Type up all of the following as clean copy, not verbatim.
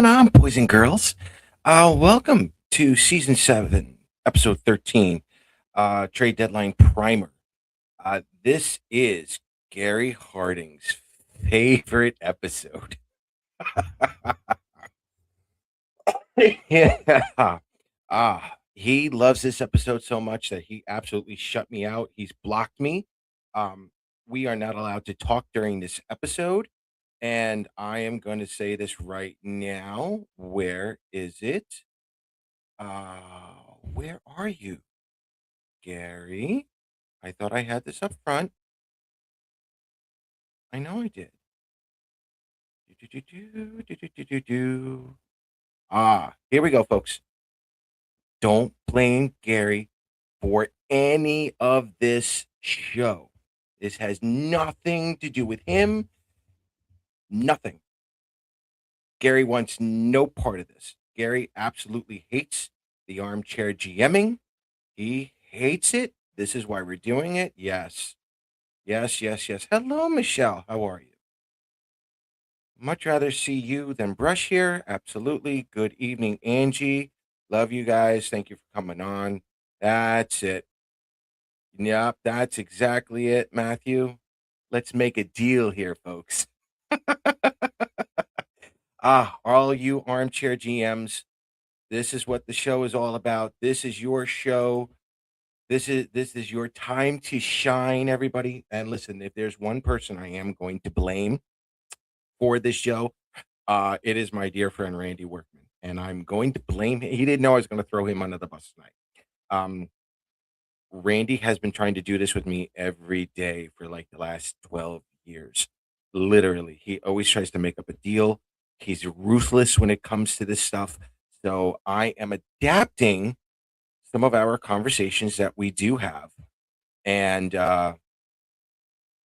going on, boys and girls? Welcome to season 7, episode 13, trade deadline primer. This is Gary Harding's favorite episode. Yeah. He loves this episode so much that he absolutely shut me out. He's blocked me. Um, we are not allowed to talk during this episode. And I am going to say this right now. Where is it? Where are you, Gary? I thought I had this up front. I know I did. Do. Here we go, folks. Don't blame Gary for any of this show. This has nothing to do with him. Nothing. Gary wants no part of this. Gary absolutely hates the armchair GMing. He hates it. This is why we're doing it. Yes. Yes, yes, yes. Hello, Michelle. How are you? Much rather see you than Brush here. Absolutely. Good evening, Angie. Love you guys. Thank you for coming on. That's it. Yep, that's exactly it, Matthew. Let's make a deal here, folks. All you armchair GMs, this is what the show is all about. This is your show. This is your time to shine, everybody. And listen, if there's one person I am going to blame for this show, it is my dear friend Randy Workman, and I'm going to blame him. He didn't know I was going to throw him under the bus tonight. Randy has been trying to do this with me every day for like the last 12 years. Literally, he always tries to make up a deal. He's ruthless when it comes to this stuff. So I am adapting some of our conversations that we do have. And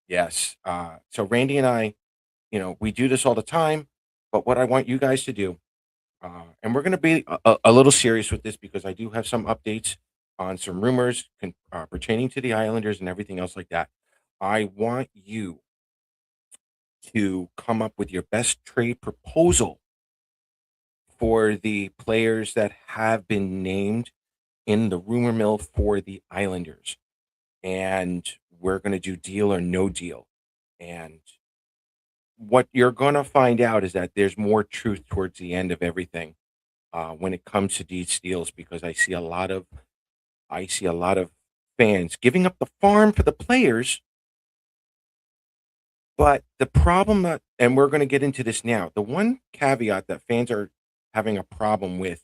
yes, so Randy and I, we do this all the time. But what I want you guys to do, and we're going to be a little serious with this because I do have some updates on some rumors pertaining to the Islanders and everything else like that. I want you to come up with your best trade proposal for the players that have been named in the rumor mill for the Islanders. And we're going to do deal or no deal. And what you're going to find out is that there's more truth towards the end of everything when it comes to these deals because I see a lot of fans giving up the farm for the players. But the problem that, and we're going to get into this now, the one caveat that fans are having a problem with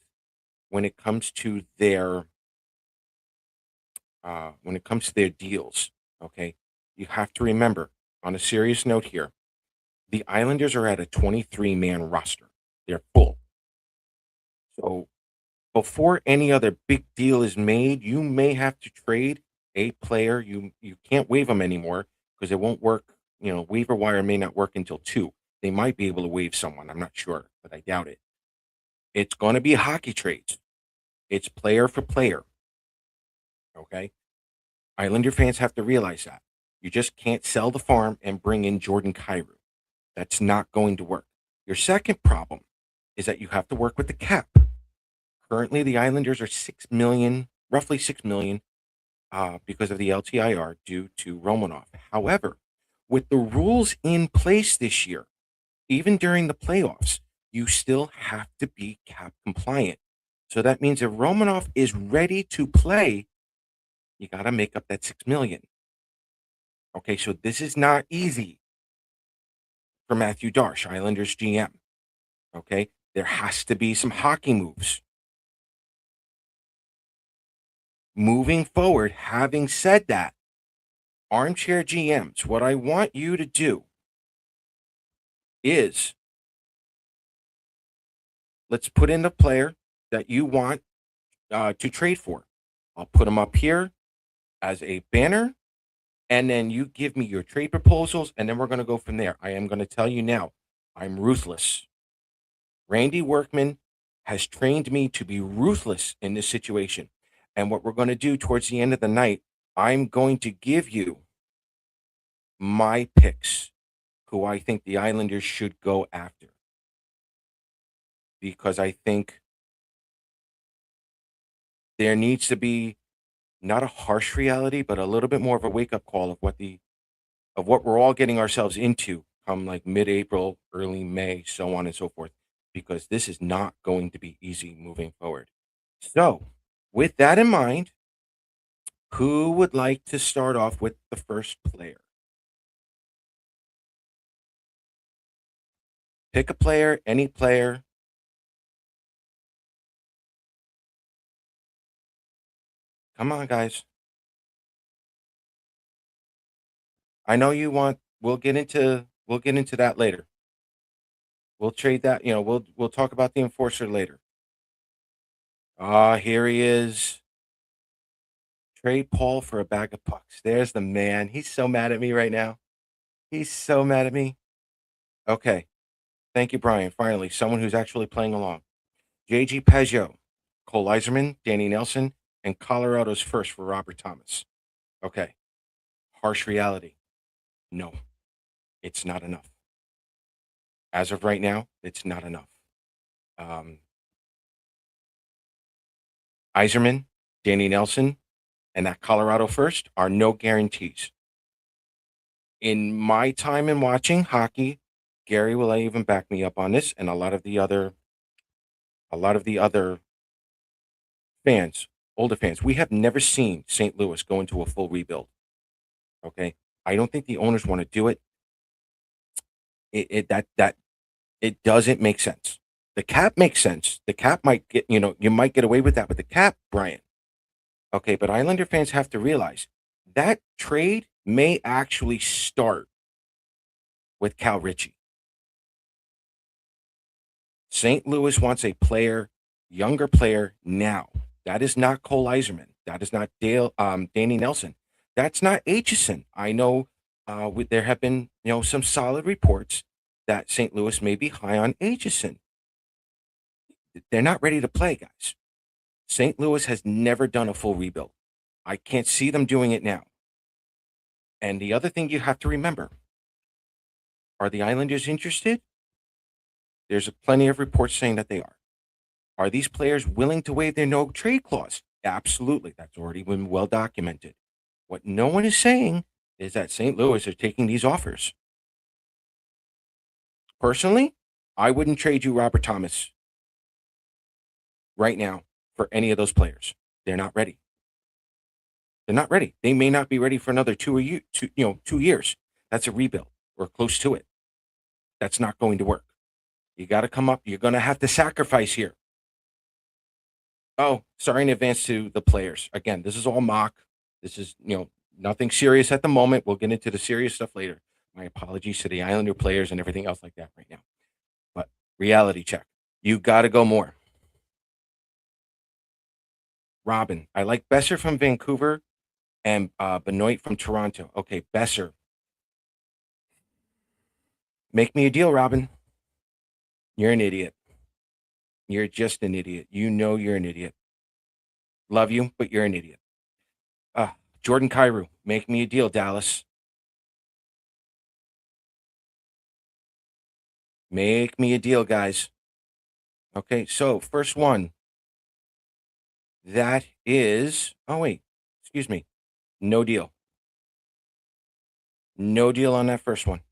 when it comes to their deals, okay, you have to remember on a serious note here, the Islanders are at a 23-man roster. They're full. So before any other big deal is made, you may have to trade a player. You can't waive them anymore because it won't work. Waiver wire may not work until 2. They might be able to waive someone. I'm not sure, but I doubt it. It's going to be hockey trades. It's player for player. Okay. Islander fans have to realize that. You just can't sell the farm and bring in Jordan Kyrou. That's not going to work. Your second problem is that you have to work with the cap. Currently, the Islanders are 6 million, roughly 6 million, because of the LTIR due to Romanov. However, with the rules in place this year, even during the playoffs, you still have to be cap compliant. So that means if Romanov is ready to play, you got to make up that 6 million. Okay, so this is not easy for Matthew Darsh, Islanders GM. Okay, there has to be some hockey moves. Moving forward, having said that, armchair GMs, what I want you to do is let's put in the player that you want to trade for. I'll put them up here as a banner, and then you give me your trade proposals, and then we're going to go from there. I am going to tell you now, I'm ruthless. Randy Workman has trained me to be ruthless in this situation. And what we're going to do towards the end of the night, I'm going to give you my picks, who I think the Islanders should go after. because I think there needs to be not a harsh reality, but a little bit more of a wake up call of what we're all getting ourselves into come like mid-April, early May, so on and so forth, because this is not going to be easy moving forward. So, with that in mind, who would like to start off with the first player? Pick a player, any player. Come on, guys. I know you want. We'll get into that later. We'll trade that. We'll talk about the enforcer later. Ah, here he is. Trade Paul for a bag of pucks. There's the man. He's so mad at me right now. He's so mad at me. Okay. Thank you, Brian. Finally, someone who's actually playing along. JG Peugeot, Cole Iserman, Danny Nelson, and Colorado's first for Robert Thomas. Okay. Harsh reality. No, it's not enough. As of right now, it's not enough. Um, Iserman, Danny Nelson, and that Colorado first are no guarantees. In my time in watching hockey, Gary will even back me up on this, and a lot of the other fans, older fans, we have never seen St. Louis go into a full rebuild. Okay, I don't think the owners want to do it. It doesn't make sense. The cap makes sense. The cap might get you might get away with that with the cap, Brian. Okay, but Islander fans have to realize that trade may actually start with Cal Ritchie. St. Louis wants a player, younger player now. That is not Cole Iserman. That is not Danny Nelson. That's not Aitchison. I know there have been some solid reports that St. Louis may be high on Aitchison. They're not ready to play, guys. St. Louis has never done a full rebuild. I can't see them doing it now. And the other thing you have to remember, are the Islanders interested? There's plenty of reports saying that they are. Are these players willing to waive their no trade clause? Absolutely. That's already been well documented. What no one is saying is that St. Louis are taking these offers. Personally, I wouldn't trade you Robert Thomas right now for any of those players. They're not ready. They're not ready. They may not be ready for another 2 years. That's a rebuild or close to it. That's not going to work. You got to come up. You're going to have to sacrifice here. Oh, sorry in advance to the players. Again, this is all mock. This is, nothing serious at the moment. We'll get into the serious stuff later. My apologies to the Islander players and everything else like that right now. But reality check. You got to go more. Robin. I like Besser from Vancouver and Benoit from Toronto. Okay, Besser. Make me a deal, Robin. You're an idiot. You're just an idiot. You know you're an idiot. Love you, but you're an idiot. Jordan Cairo, make me a deal, Dallas. Make me a deal, guys. Okay, so first one. That is, oh, wait, excuse me. No deal. No deal on that first one.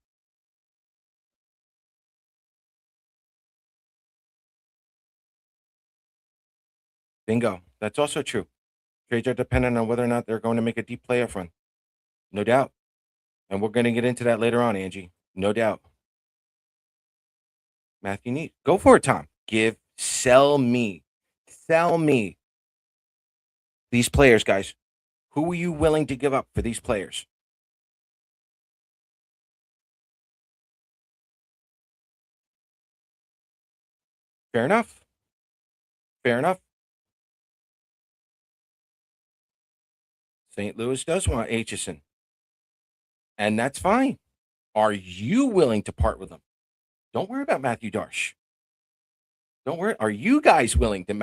Bingo. That's also true. Trades are dependent on whether or not they're going to make a deep playoff run. No doubt. And we're going to get into that later on, Angie. No doubt. Matthew Neat. Go for it, Tom. Sell me. Sell me these players, guys. Who are you willing to give up for these players? Fair enough. Fair enough. St. Louis does want Aitchison, and that's fine. Are you willing to part with him? Don't worry about Matthew Darsh. Don't worry. Are you guys willing to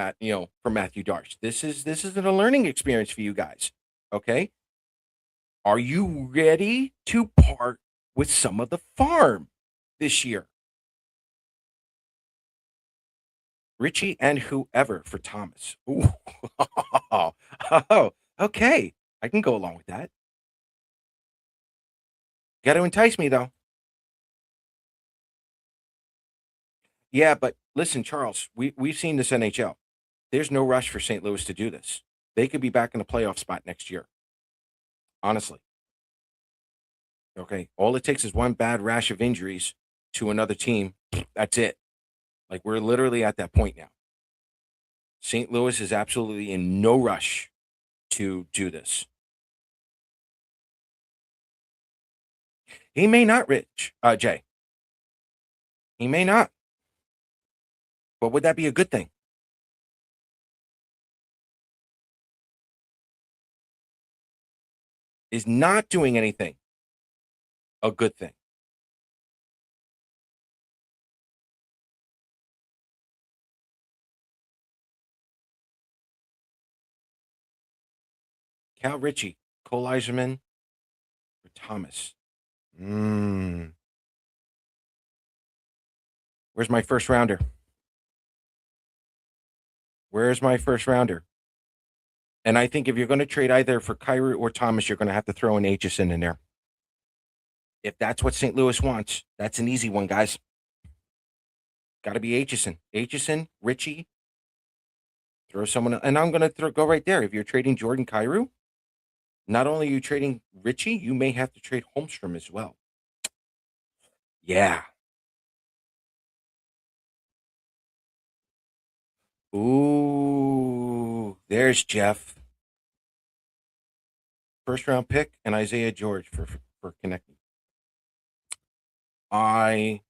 for Matthew Darsh? This is a learning experience for you guys. Okay. Are you ready to part with some of the farm this year? Richie and whoever for Thomas. Ooh. Oh, okay. I can go along with that. Got to entice me though. Yeah, but listen, Charles, we've seen this NHL. There's no rush for St. Louis to do this. They could be back in a playoff spot next year. Honestly. Okay. All it takes is one bad rash of injuries to another team. That's it. Like we're literally at that point now. St. Louis is absolutely in no rush to do this. He may not, Rich, Jay. He may not. But would that be a good thing? Is not doing anything a good thing? Cal Ritchie, Cole Eiserman, or Thomas? Mm. Where's my first rounder? Where's my first rounder? And I think if you're going to trade either for Kyrie or Thomas, you're going to have to throw an Aitchison in there. If that's what St. Louis wants, that's an easy one, guys. Got to be Aitchison. Aitchison, Ritchie, throw someone, and I'm going to go right there. If you're trading Jordan Cairo, not only are you trading Ritchie, you may have to trade Holmstrom as well. Yeah. Ooh, there's Jeff. First round pick and Isaiah George for connecting. I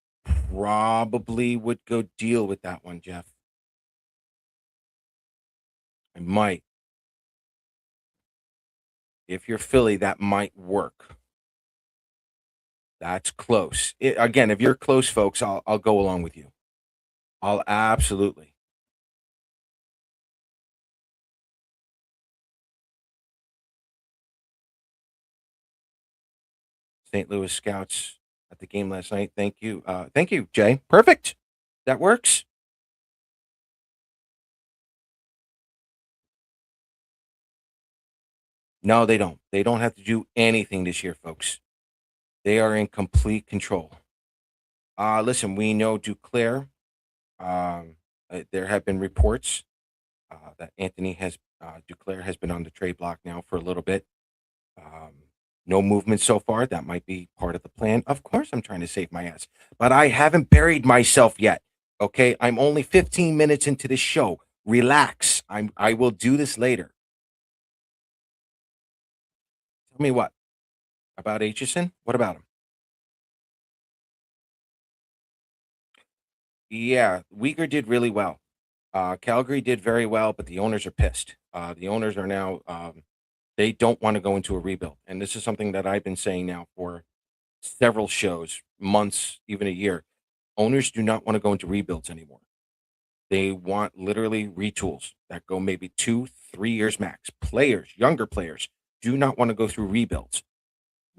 probably would go deal with that one, Jeff. I might. If you're Philly, that might work. That's close. Again, if you're close, folks, I'll go along with you. I'll absolutely. St. Louis Scouts at the game last night. Thank you, Jay. Perfect. That works. No, they don't. They don't have to do anything this year, folks. They are in complete control. Listen, we know Duclair. There have been reports that Anthony has Duclair has been on the trade block now for a little bit. Um, no movement so far. That might be part of the plan. Of course, I'm trying to save my ass, but I haven't buried myself yet. Okay, I'm only 15 minutes into this show. Relax. I will do this later. Tell me what about Aitchison? What about him? Yeah, Uyghur did really well. Calgary did very well, but the owners are pissed. The owners are now they don't want to go into a rebuild, and this is something that I've been saying now for several shows, months, even a year. Owners do not want to go into rebuilds anymore. They want literally retools that go maybe 2, 3 years max. Players, younger players, do not want to go through rebuilds.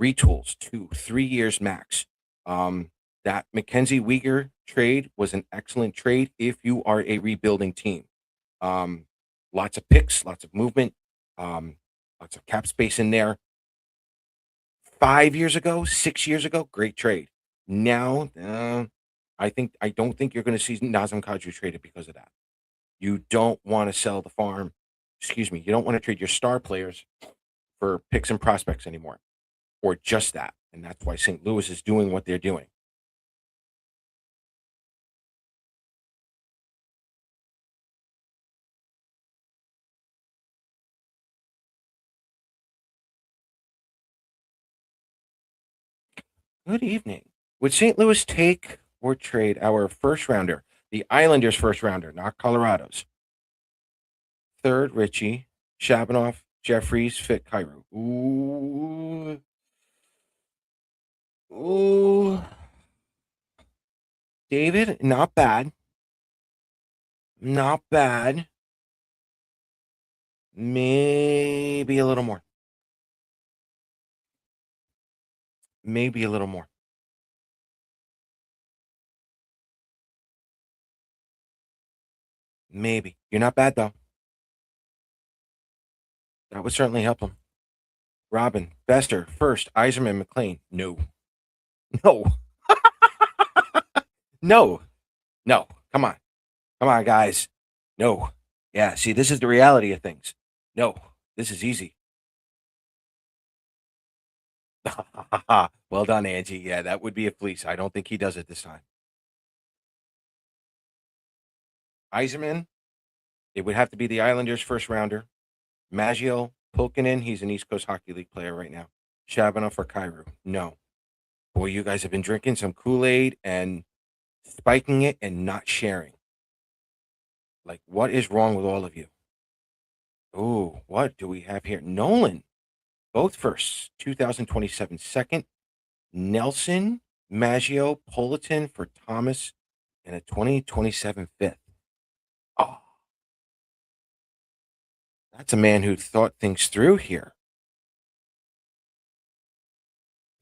Retools, 2, 3 years max. Um, that Mackenzie Weegar trade was an excellent trade if you are a rebuilding team. Um, Lots of picks, lots of movement, um, lots of cap space in there. 5 years ago, 6 years ago, great trade. Now, I don't think you're going to see Nazem Kadri traded because of that. You don't want to sell the farm. Excuse me. You don't want to trade your star players for picks and prospects anymore, or just that. And that's why St. Louis is doing what they're doing. Good evening. Would St. Louis take or trade our first rounder, the Islanders' first rounder, not Colorado's? Third, Richie, Shabanoff, Jeffries, Fit, Cairo. Ooh, ooh, David, not bad, not bad. Maybe a little more. Maybe a little more. Maybe. You're not bad, though. That would certainly help him. Robin, Bester, first, Iserman, McLean. No. No. No. No. Come on. Come on, guys. No. Yeah, see, this is the reality of things. No. This is easy. Well done, Angie. Yeah, that would be a fleece. I don't think he does it this time. Iserman, it would have to be the Islanders' first rounder. Maggio, Pulkkinen, he's an East Coast Hockey League player right now. Shabanoff or Kyrou? No. Boy, you guys have been drinking some Kool-Aid and spiking it and not sharing. Like, what is wrong with all of you? Oh, what do we have here? Nolan, both firsts, 2027 second. Nelson, Maggio, Politan for Thomas, and a 2027 fifth. Oh, that's a man who thought things through here.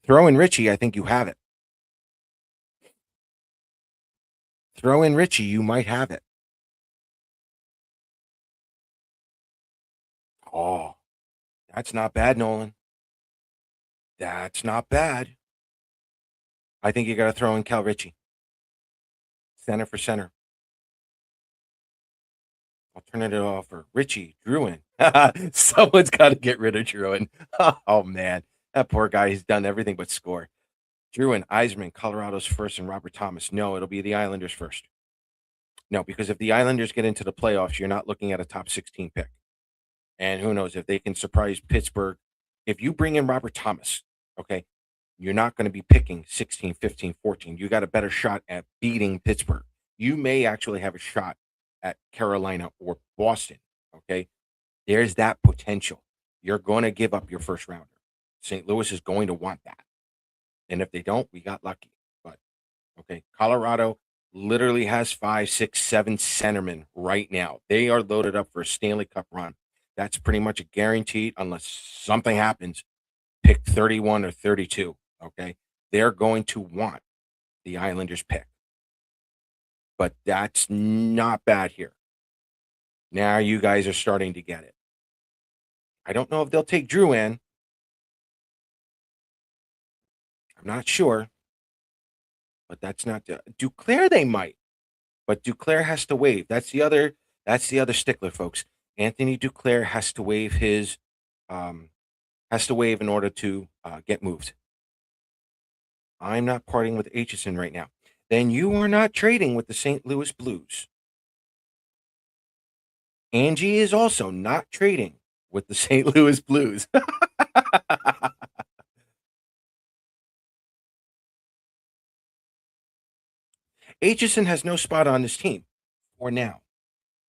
Throw in Richie, I think you have it. Throw in Richie, you might have it. Oh, that's not bad, Nolan. That's not bad. I think you got to throw in Cal Ritchie. Center for center. Alternative offer. Richie, Druin. Someone's got to get rid of Druin. Oh, man. That poor guy, he's done everything but score. Druin, Eisman, Colorado's first, and Robert Thomas. No, it'll be the Islanders first. No, because if the Islanders get into the playoffs, you're not looking at a top 16 pick. And who knows if they can surprise Pittsburgh. If you bring in Robert Thomas, okay, you're not going to be picking 16, 15, 14. You got a better shot at beating Pittsburgh. You may actually have a shot at Carolina or Boston. Okay. There's that potential. You're going to give up your first rounder. St. Louis is going to want that. And if they don't, we got lucky. But okay, Colorado literally has 5, 6, 7 centermen right now. They are loaded up for a Stanley Cup run. That's pretty much a guaranteed unless something happens. Pick 31 or 32. Okay. They're going to want the Islanders pick. But that's not bad here. Now you guys are starting to get it. I don't know if they'll take Drouin. I'm not sure. But that's not Duclair they might. But Duclair has to waive. That's the other stickler, folks. Anthony Duclair has to waive his has to waive in order to get moved. I'm not parting with Aitchison right now. Then you are not trading with the St. Louis Blues. Angie is also not trading with the St. Louis Blues. Aitchison has no spot on this team for now.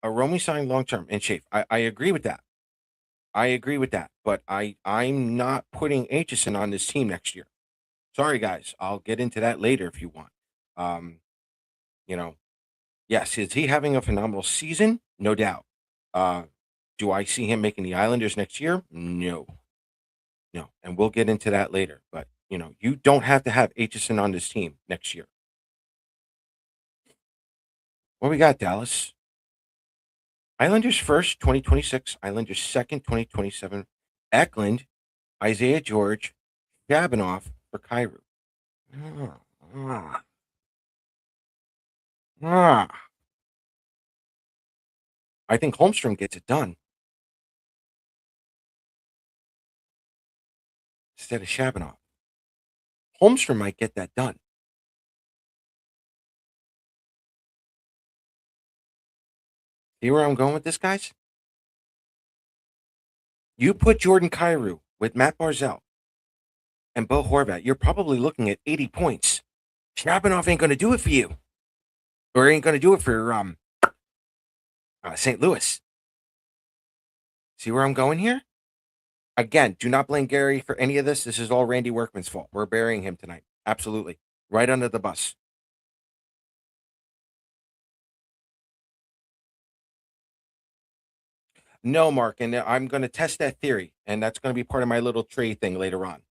A Romy signed long term in shape. I agree with that. I agree with that. But I'm not putting Aitchison on this team next year. Sorry, guys. I'll get into that later if you want. Um, you know, yes, is he having a phenomenal season? No doubt. Uh, do I see him making the Islanders next year? No, no. And we'll get into that later. But, you don't have to have Aitchison on this team next year. What we got, Dallas? Islanders first, 2026. Islanders second, 2027. Eklund, Isaiah George, Shabanoff for Cairo. Ah, ah, ah. I think Holmstrom gets it done instead of Shabanoff. Holmstrom might get that done. See where I'm going with this, guys? You put Jordan Cairo with Matt Barzell and Bo Horvat, you're probably looking at 80 points. Shabanoff ain't going to do it for you, or ain't going to do it for St. Louis. See where I'm going here? Again, do not blame Gary for any of this. This is all Randy Workman's fault. We're burying him tonight. Absolutely. Right under the bus. No, Mark, and I'm going to test that theory, and that's going to be part of my little trade thing later on.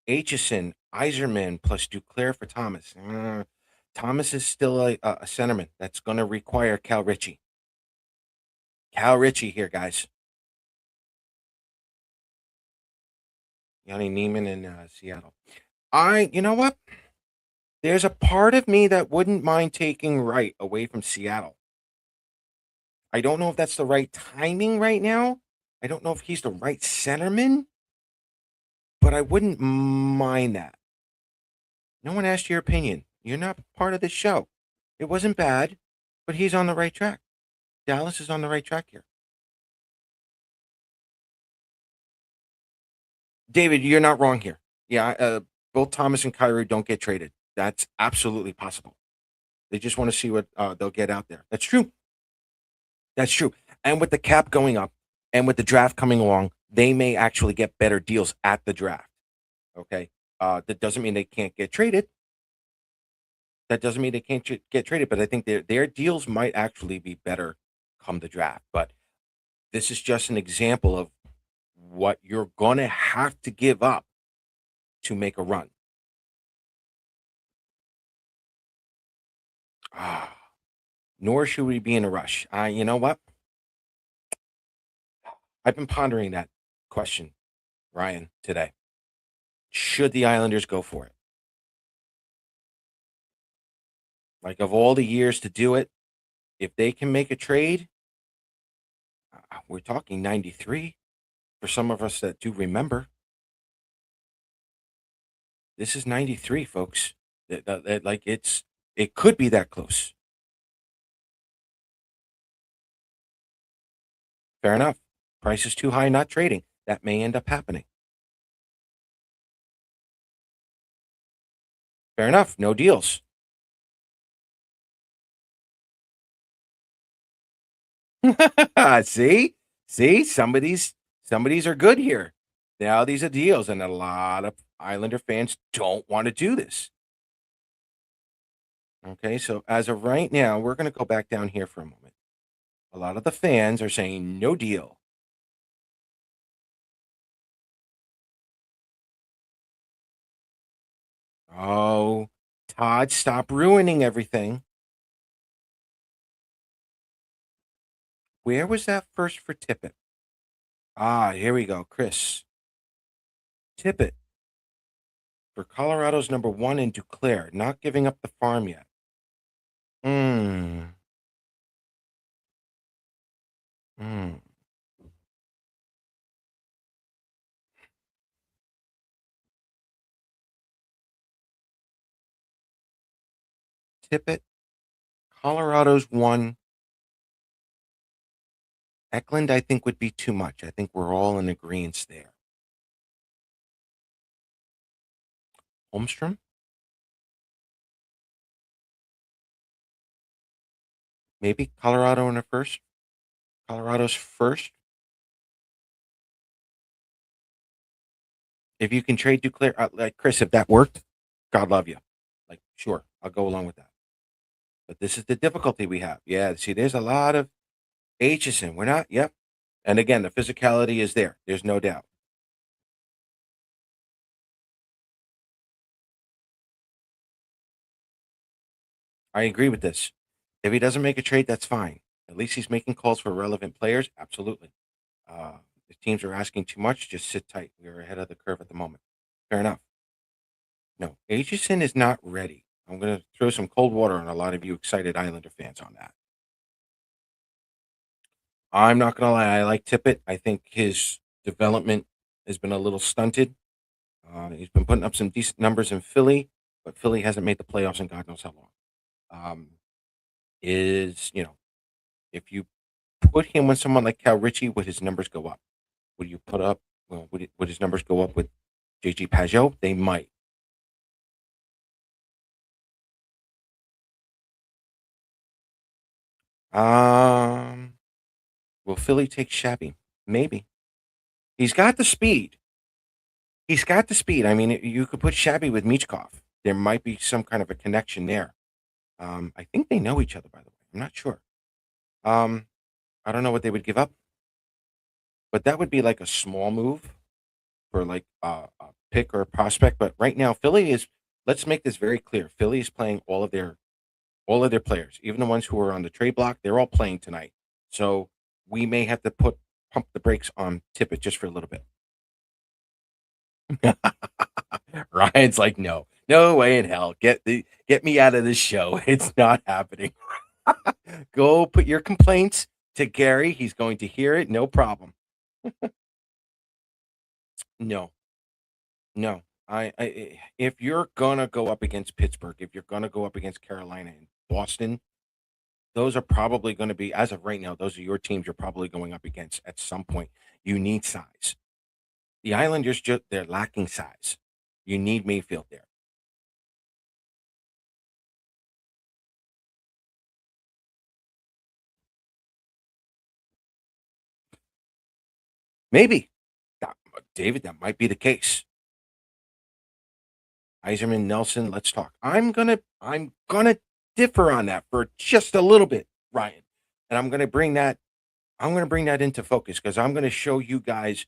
Aitchison, Iserman plus Duclair for Thomas. Thomas is still a centerman. That's going to require Cal Ritchie. Cal Ritchie here, guys. Yanni Neiman in Seattle. You know what? There's a part of me that wouldn't mind taking Wright away from Seattle. I don't know if that's the right timing right now. I don't know if he's the right centerman, but I wouldn't mind that. No one asked your opinion. You're not part of this show. It wasn't bad, but he's on the right track. Dallas is on the right track here. David, you're not wrong here. Yeah, both Thomas and Kyrie don't get traded. That's absolutely possible. They just want to see what they'll get out there. That's true. That's true. And with the cap going up and with the draft coming along, they may actually get better deals at the draft. Okay. That doesn't mean they can't get traded. That doesn't mean they can't get traded, but I think their deals might actually be better come the draft. But this is just an example of what you're going to have to give up to make a run. Ah, nor should we be in a rush. You know what? I've been pondering that question, Ryan, today. Should the Islanders go for it? Like, of all the years to do it, if they can make a trade, we're talking 93 for some of us that do remember. This is 93, folks. Like, it could be that close. Fair enough. Price is too high, not trading. That may end up happening. Fair enough. No deals. See, some of these are good here. Now these are deals, and a lot of Islander fans don't want to do this. Okay, so as of right now, we're going to go back down here for a moment. A lot of the fans are saying no deal. Oh, Todd, stop ruining everything. Where was that first for Tippett? Here we go, Chris. Tippett for Colorado's number one in Duclair, not giving up the farm yet. Hmm. Hmm. Tippett, Colorado's one. Eklund, I think, would be too much. I think we're all in agreement there. Holmstrom, maybe Colorado in the first. Colorado's first. If you can trade Duclair, like Chris, if that worked, God love you. Like, sure, I'll go along with that. But this is the difficulty we have. Yeah, see, there's a lot of H's in. We're not, yep. And again, the physicality is there. There's no doubt. I agree with this. If he doesn't make a trade, that's fine. At least he's making calls for relevant players. Absolutely. If teams are asking too much, just sit tight. We are ahead of the curve at the moment. Fair enough. No, Aitchison is not ready. I'm going to throw some cold water on a lot of you excited Islander fans on that. I'm not going to lie. I like Tippett. I think his development has been a little stunted. He's been putting up some decent numbers in Philly, but Philly hasn't made the playoffs in God knows how long. Um, if you put him with someone like Cal Ritchie, would his numbers go up? Would you put up, well, would his numbers go up with JG Pajot? They might. Um, will Philly take Shabby? Maybe. He's got the speed. He's got the speed. I mean, you could put Shabby with Michkov. There might be some kind of a connection there. I think they know each other, by the way. I'm not sure. Um, I don't know what they would give up, but that would be like a small move for like pick or a prospect, but right now Philly is. Let's make this very clear. Philly is playing all of their players, even the ones who are on the trade block. They're all playing tonight, so we may have to pump the brakes on Tippett just for a little bit. Ryan's like, no, no way in hell. Get me out of this show. It's not happening. Go put your complaints to Gary. He's going to hear it. No problem. No, no. If you're gonna go up against Pittsburgh, if you're gonna go up against Carolina and Boston, those are probably going to be, as of right now, those are your teams you're probably going up against at some point. You need size. The Islanders just they're lacking size. You need Mayfield there. Maybe. David, that might be the case. Eiserman, Nelson, let's talk. I'm gonna differ on that for just a little bit, Ryan. And I'm gonna bring that into focus because I'm gonna show you guys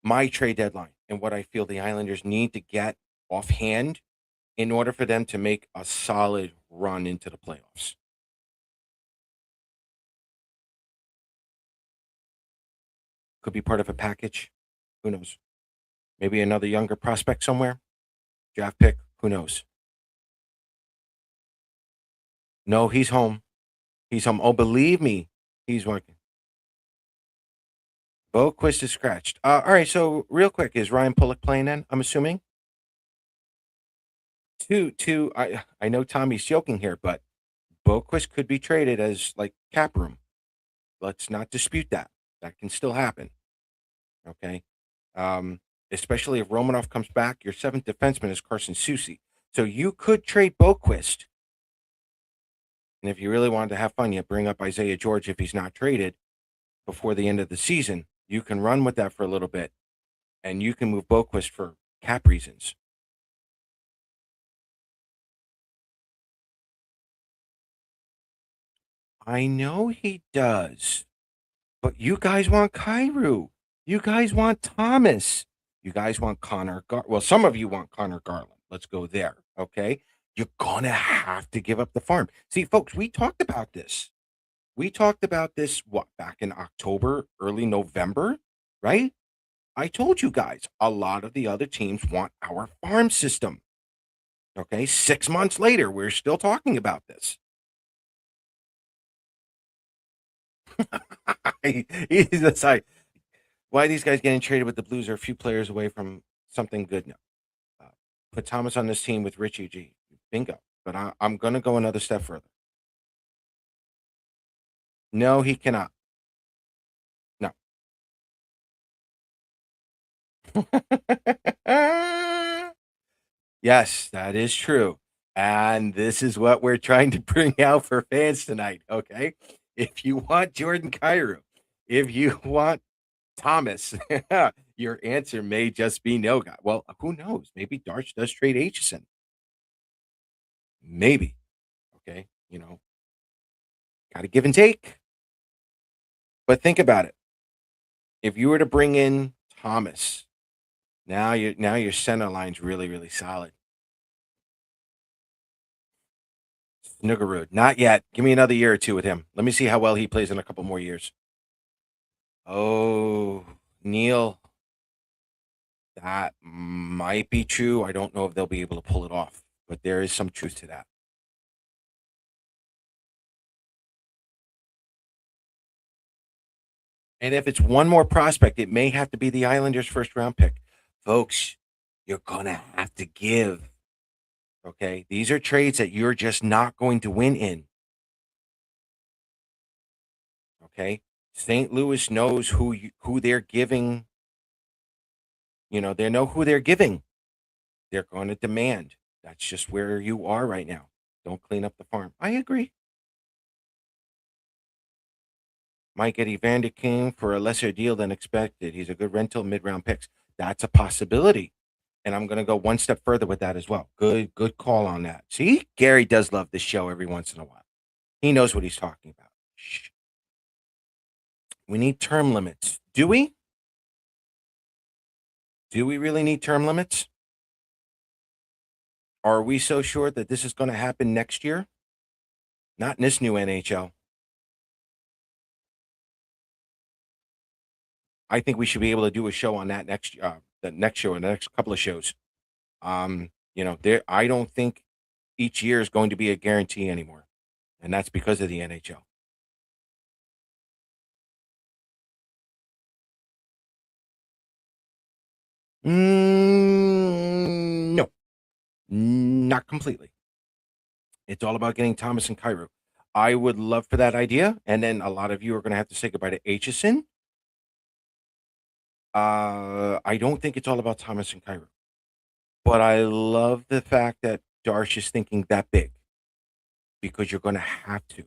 my trade deadline and what I feel the Islanders need to get offhand in order for them to make a solid run into the playoffs. Could be part of a package. Who knows? Maybe another younger prospect somewhere. Draft pick. Who knows? No, he's home. He's home. Oh, believe me, he's working. Boquist is scratched. All right. So real quick, is Ryan Bullock playing then? I'm assuming. Two. I know Tommy's joking here, but Boquist could be traded as like cap room. Let's not dispute that. That can still happen. Okay. Um, Especially if Romanov comes back, your seventh defenseman is Carson Soucy. So you could trade Boquist. And if you really wanted to have fun, you bring up Isaiah George if he's not traded before the end of the season. You can run with that for a little bit, and you can move Boquist for cap reasons. I know he does, but you guys want Cairo. You guys want Thomas. You guys want well, some of you want Connor Garland. Let's go there. Okay. You're going to have to give up the farm. See, folks, we talked about this. We talked about this, what, back in October, early November, right? I told you guys a lot of the other teams want our farm system. Okay. 6 months later, we're still talking about this. He's like, why are these guys getting traded with the Blues are a few players away from something good now. Uh, Put Thomas on this team with Richie G. Bingo. But I'm going to go another step further. No, he cannot. No. Yes, that is true. And this is what we're trying to bring out for fans tonight. Okay. If you want Jordan Cairo, if you want Thomas, your answer may just be no guy. Well, who knows? Maybe Darch does trade Aitchison. Maybe. Okay. Got to give and take. But think about it. If you were to bring in Thomas, now your center line's really, really solid. Snuggerud, not yet. Give me another year or two with him. Let me see how well he plays in a couple more years. Oh, Neil, that might be true. I don't know if they'll be able to pull it off, but there is some truth to that. And if it's one more prospect, it may have to be the Islanders' first round pick. Folks, you're going to have to give. Okay. These are trades that you're just not going to win in. Okay. St. Louis knows who they're giving. They know who they're giving. They're going to demand. That's just where you are right now. Don't clean up the farm. I agree. Might get Evander King for a lesser deal than expected. He's a good rental mid-round picks. That's a possibility. And I'm going to go one step further with that as well. Good call on that. See, Gary does love this show every once in a while. He knows what he's talking about. Shh. We need term limits. Do we? Do we really need term limits? Are we so sure that this is going to happen next year? Not in this new NHL. I think we should be able to do a show on that the next show, and the next couple of shows. There. I don't think each year is going to be a guarantee anymore, and that's because of the NHL. No, not completely. It's all about getting Thomas and Cairo. I would love for that idea, and then a lot of you are going to have to say goodbye to Aitchison. I don't think it's all about Thomas and Cairo, but I love the fact that Darsh is thinking that big because you're going to have to.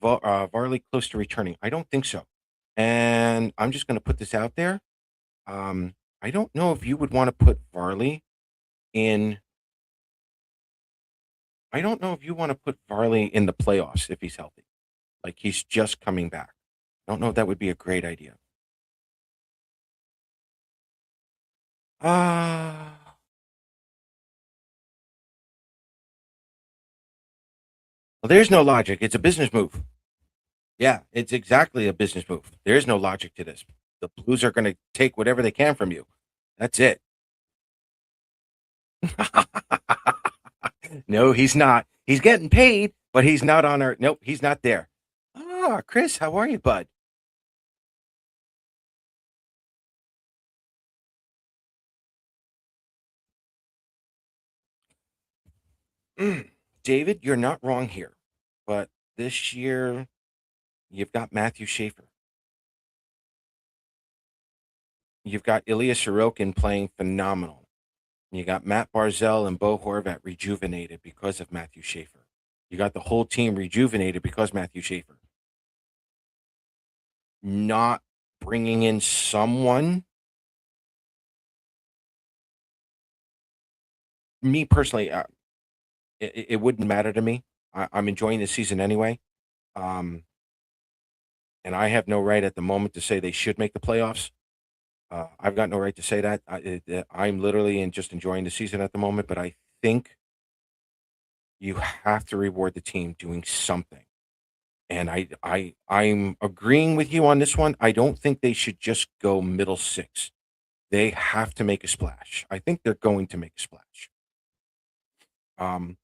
Varley close to returning. I don't think so. And I'm just going to put this out there. I don't know if you would want to put Varley in. I don't know if you want to put Varley in the playoffs if he's healthy. Like he's just coming back. I don't know if that would be a great idea. Ah, well, there's no logic. It's a business move. Yeah, it's exactly a business move. There's no logic to this. The Blues are going to take whatever they can from you. That's it. No, he's not. He's getting paid, but he's not on our. Nope, he's not there. Ah, Chris, how are you, bud? David, you're not wrong here, but this year you've got Matthew Schaefer. You've got Ilya Sorokin playing phenomenal. You got Matt Barzell and Bo Horvat rejuvenated because of Matthew Schaefer. You got the whole team rejuvenated because Matthew Schaefer. Not bringing in someone, me personally, it wouldn't matter to me. I'm enjoying the season anyway. Um, and I have no right at the moment to say they should make the playoffs. I've got no right to say that. I'm literally just enjoying the season at the moment, but I think you have to reward the team doing something. And I'm agreeing with you on this one. I don't think they should just go middle six. They have to make a splash. I think they're going to make a splash. Um,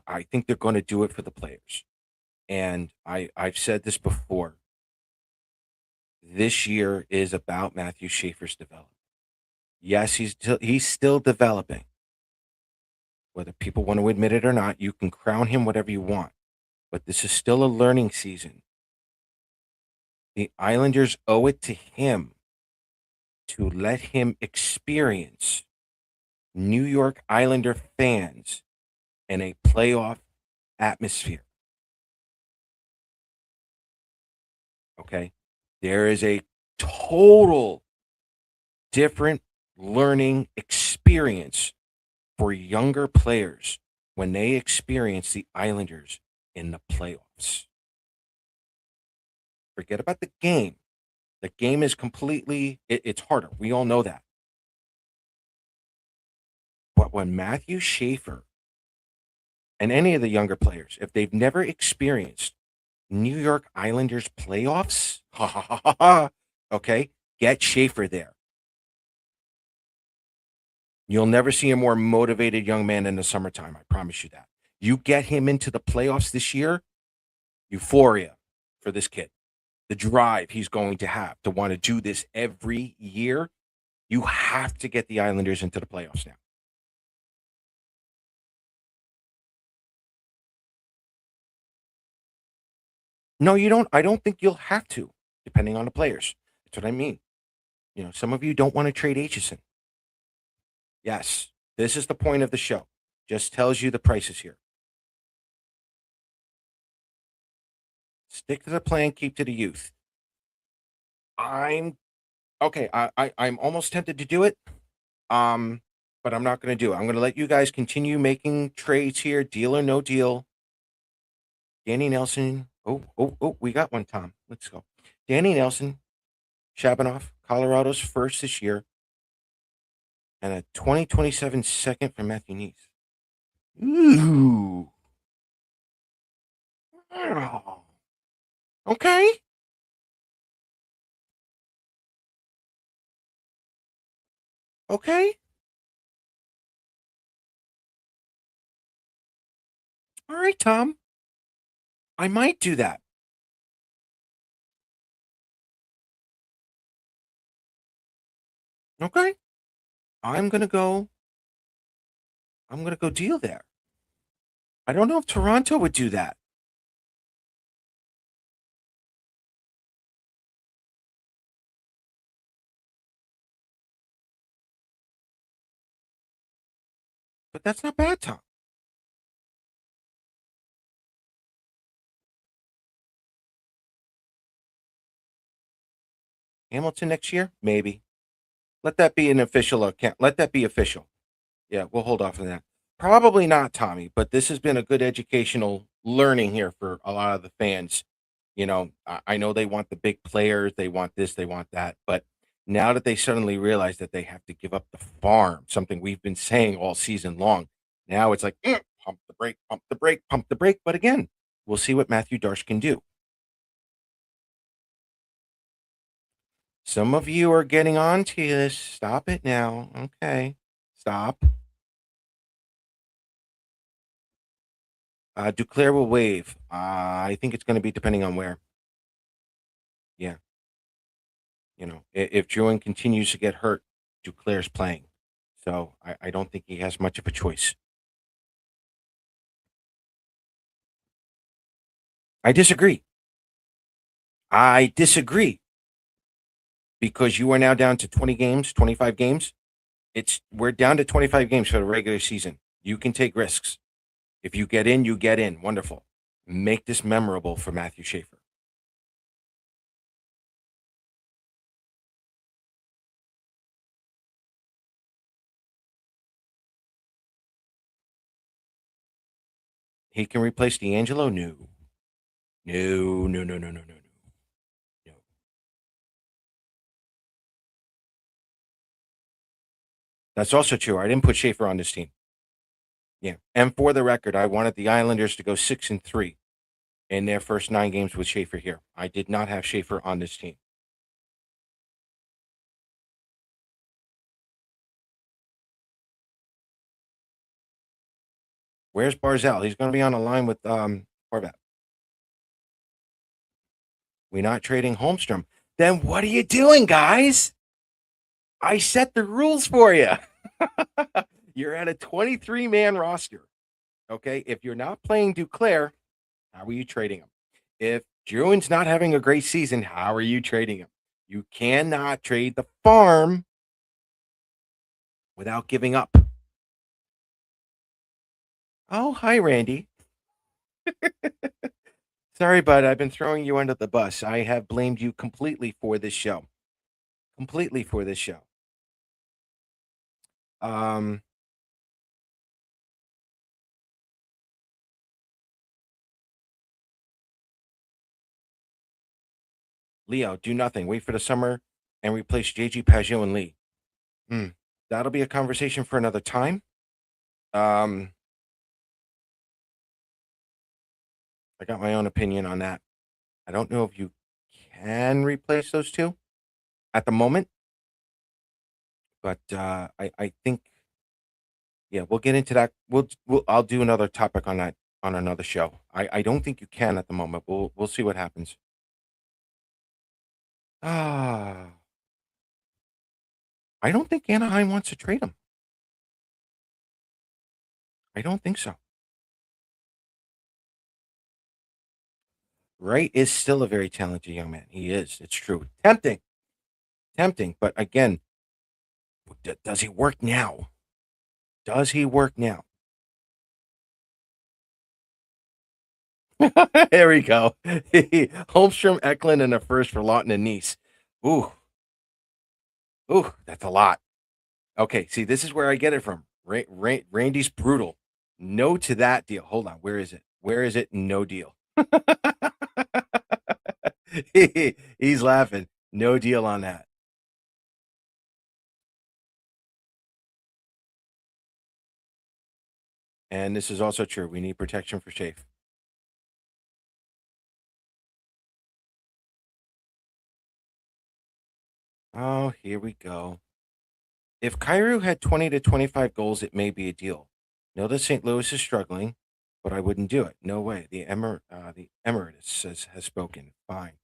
I think they're going to do it for the players. And I've said this before. This year is about Matthew Schaefer's development. Yes, he's still developing. Whether people want to admit it or not, you can crown him whatever you want. But this is still a learning season. The Islanders owe it to him to let him experience New York Islander fans in a playoff atmosphere. Okay. There is a total different learning experience for younger players when they experience the Islanders in the playoffs. Forget about the game. The game is it's harder. We all know that. But when Matthew Schaefer and any of the younger players, if they've never experienced New York Islanders playoffs, okay, get Schaefer there. You'll never see a more motivated young man in the summertime. I promise you that. You get him into the playoffs this year, euphoria for this kid. The drive he's going to have to want to do this every year. You have to get the Islanders into the playoffs now. No, you don't. I don't think you'll have to, depending on the players. That's what I mean. Some of you don't want to trade Aitchison. Yes, this is the point of the show. Just tells you the prices here. Stick to the plan, keep to the youth. I'm okay. I'm almost tempted to do it. Um, but I'm not going to do it. I'm going to let you guys continue making trades here, deal or no deal. Danny Nelson. Oh, we got one, Tom. Let's go. Danny Nelson, Shabanoff, Colorado's first this year. and a 2027 second for Matthew Neese. Ooh. Oh. Okay. Okay. All right, Tom. I might do that. Okay. I'm gonna go. I'm gonna go deal there. I don't know if Toronto would do that, but that's not bad, Tom. Hamilton next year, maybe. Let that be an official account. Let that be official. Yeah, we'll hold off on that. Probably not, Tommy, but this has been a good educational learning here for a lot of the fans. I know they want the big players, they want this, they want that, but now that they suddenly realize that they have to give up the farm, something we've been saying all season long, now it's like pump the brake, pump the brake, pump the brake. But again, we'll see what Matthew Darsh can do. Some of you are getting on to this. Stop it now. Okay, stop. Duclair will waive. I think it's going to be depending on where. Yeah, if Druin continues to get hurt, Duclair's playing. So I don't think he has much of a choice. I disagree. I disagree because you are now down to 20 games, 25 games. We're down to 25 games for the regular season. You can take risks. If you get in, you get in. Wonderful. Make this memorable for Matthew Schaefer. He can replace D'Angelo? No. No, no, no, no, no, no, no. No. That's also true. I didn't put Schaefer on this team. Yeah. And for the record, I wanted the Islanders to go 6-3 in their first 9 games with Schaefer here. I did not have Schaefer on this team. Where's Barzell? He's going to be on a line with Horvat. We're not trading Holmstrom. Then what are you doing, guys? I set the rules for you. You're at a 23-man roster. Okay. If you're not playing Duclair, how are you trading him? If Druin's not having a great season, how are you trading him? You cannot trade the farm without giving up. Oh, hi, Randy. Sorry, bud. I've been throwing you under the bus. I have blamed you completely for this show. Completely for this show. Um, Leo, do nothing. Wait for the summer and replace JG Pajot and Lee. Hmm. That'll be a conversation for another time. Um, I got my own opinion on that. I don't know if you can replace those two at the moment, but I think yeah, we'll get into that. I'll do another topic on that on another show. I don't think you can at the moment. We'll see what happens. Ah, I don't think Anaheim wants to trade him. I don't think so. Wright is still a very talented young man. He is. It's true. Tempting, tempting, but again, does he work now? Does he work now? There we go. Holmstrom, Eklund, and a first for Lawton and Nice. Ooh, ooh, that's a lot. Okay, see, this is where I get it from. Randy's brutal. No to that deal. Hold on. Where is it? Where is it? No deal. He's laughing. No deal on that. And this is also true. We need protection for Shafe. Oh, here we go. If Cairo had 20 to 25 goals, it may be a deal. Know that St. Louis is struggling, but I wouldn't do it. No way. The Emeritus has spoken. Fine.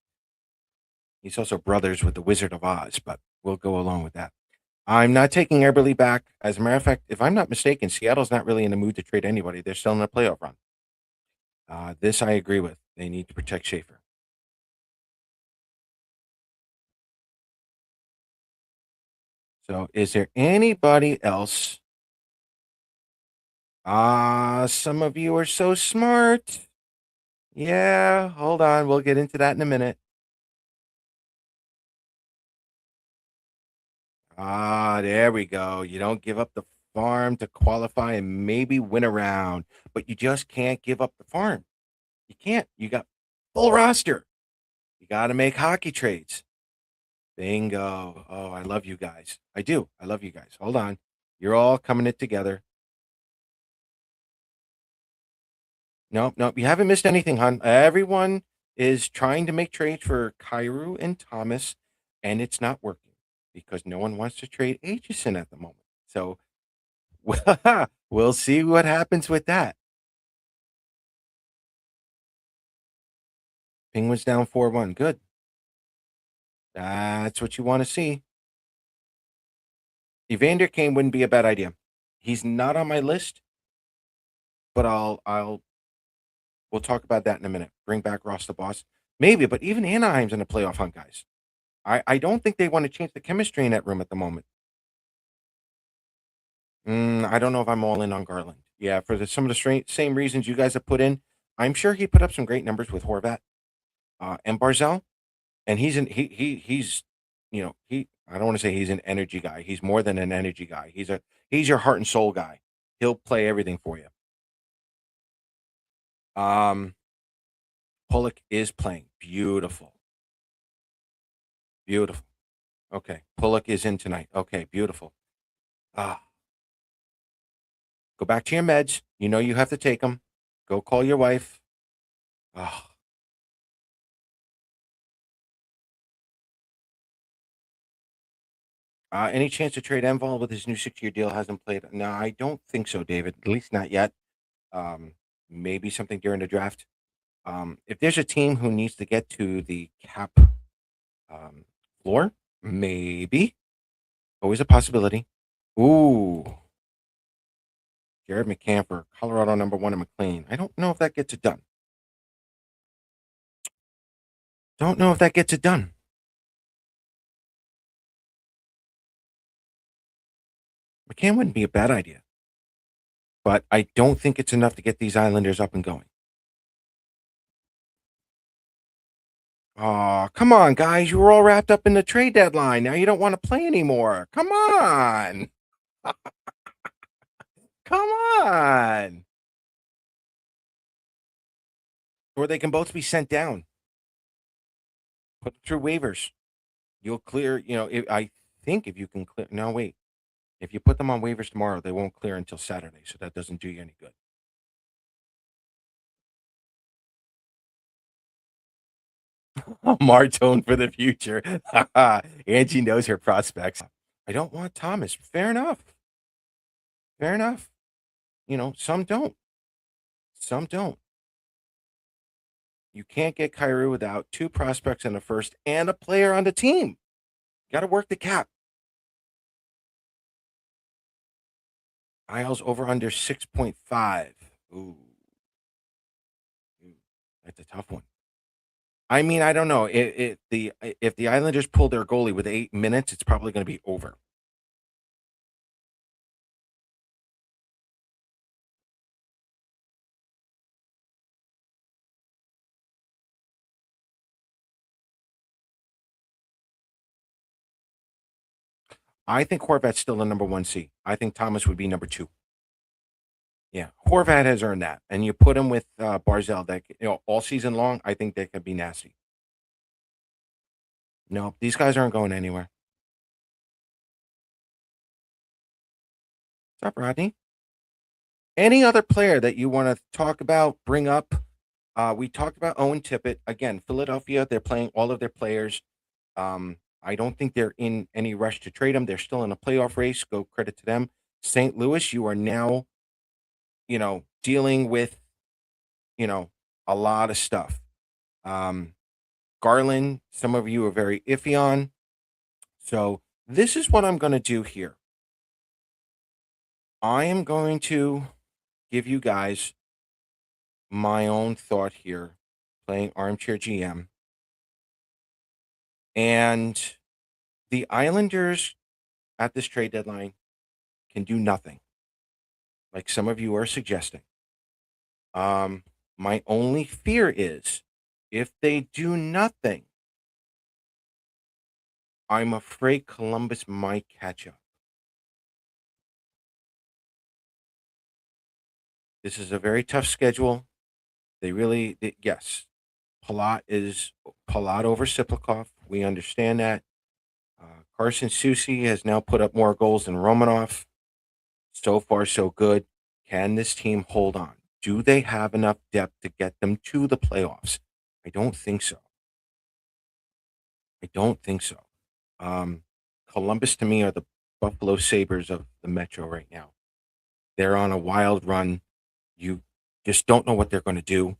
He's also brothers with the Wizard of Oz, but we'll go along with that. I'm not taking Eberle back. As a matter of fact, if I'm not mistaken, Seattle's not really in the mood to trade anybody. They're still in a playoff run. This I agree with. They need to protect Schaefer. So, is there anybody else? Some of you are so smart. Yeah, hold on. We'll get into that in a minute. There we go. You don't give up the farm to qualify and maybe win a round, but you just can't give up the farm. You can't. You got full roster. You got to make hockey trades. Bingo. Oh, I love you guys. I do. I love you guys. Hold on. You're all coming it together. Nope, nope. You haven't missed anything, hon. Everyone is trying to make trades for Cairo and Thomas, and it's not working because no one wants to trade Aitchison at the moment. So we'll see what happens with that. Penguins down 4-1. Good. That's what you want to see. Evander Kane wouldn't be a bad idea. He's not on my list, but we'll talk about that in a minute. Bring back Ross the Boss. Maybe, but even Anaheim's in a playoff hunt, guys. I don't think they want to change the chemistry in that room at the moment. I don't know if I'm all in on Garland. Yeah, for some of the same reasons you guys have put in. I'm sure he put up some great numbers with Horvat and Barzell, and he's he. I don't want to say he's an energy guy. He's more than an energy guy. He's your heart and soul guy. He'll play everything for you. Um, Pollock is playing beautiful, beautiful. Okay, Pollock is in tonight. Okay, beautiful. Ah, go back to your meds. You know you have to take them. Go call your wife. Ah, any chance to trade Enval with his new 6-year deal hasn't played? No, I don't think so, David. At least not yet. Um, maybe something during the draft. If there's a team who needs to get to the cap floor, maybe. Always a possibility. Ooh, Jared McCamper, Colorado #1 in McLean. I don't know if that gets it done. Don't know if that gets it done. McCann wouldn't be a bad idea, but I don't think it's enough to get these Islanders up and going. Oh, come on, guys. You were all wrapped up in the trade deadline. Now you don't want to play anymore. Come on. Come on. Or they can both be sent down. Put it through waivers. You'll clear, I think if you can clear. No, wait. If you put them on waivers tomorrow, they won't clear until Saturday. So that doesn't do you any good. Martone for the future. Angie knows her prospects. I don't want Thomas. Fair enough. Fair enough. Some don't. Some don't. You can't get Kyrie without two prospects in the first and a player on the team. Got to work the cap. Isles over under 6.5. Ooh, that's a tough one. I mean, I don't know. If the Islanders pull their goalie with 8 minutes, it's probably going to be over. I think Horvat's still the #1 C. I think Thomas would be #2. Yeah, Horvat has earned that, and you put him with Barzell. That all season long, I think they could be nasty. No, these guys aren't going anywhere. What's up, Rodney? Any other player that you want to talk about, bring up? We talked about Owen Tippett. Again, Philadelphia, they're playing all of their players. I don't think they're in any rush to trade them. They're still in a playoff race. Go credit to them. St. Louis, you are now, dealing with, you know, a lot of stuff. Um, Garland, some of you are very iffy on. So this is what I'm going to do here. I am going to give you guys my own thought here, playing armchair GM. And the Islanders at this trade deadline can do nothing, like some of you are suggesting. My only fear is if they do nothing, I'm afraid Columbus might catch up. This is a very tough schedule. Yes, Palat is Palat over Siplikov. We understand that. Carson Soucy has now put up more goals than Romanov. So far, so good. Can this team hold on? Do they have enough depth to get them to the playoffs? I don't think so. I don't think so. Columbus to me are the Buffalo Sabres of the Metro right now. They're on a wild run. You just don't know what they're going to do.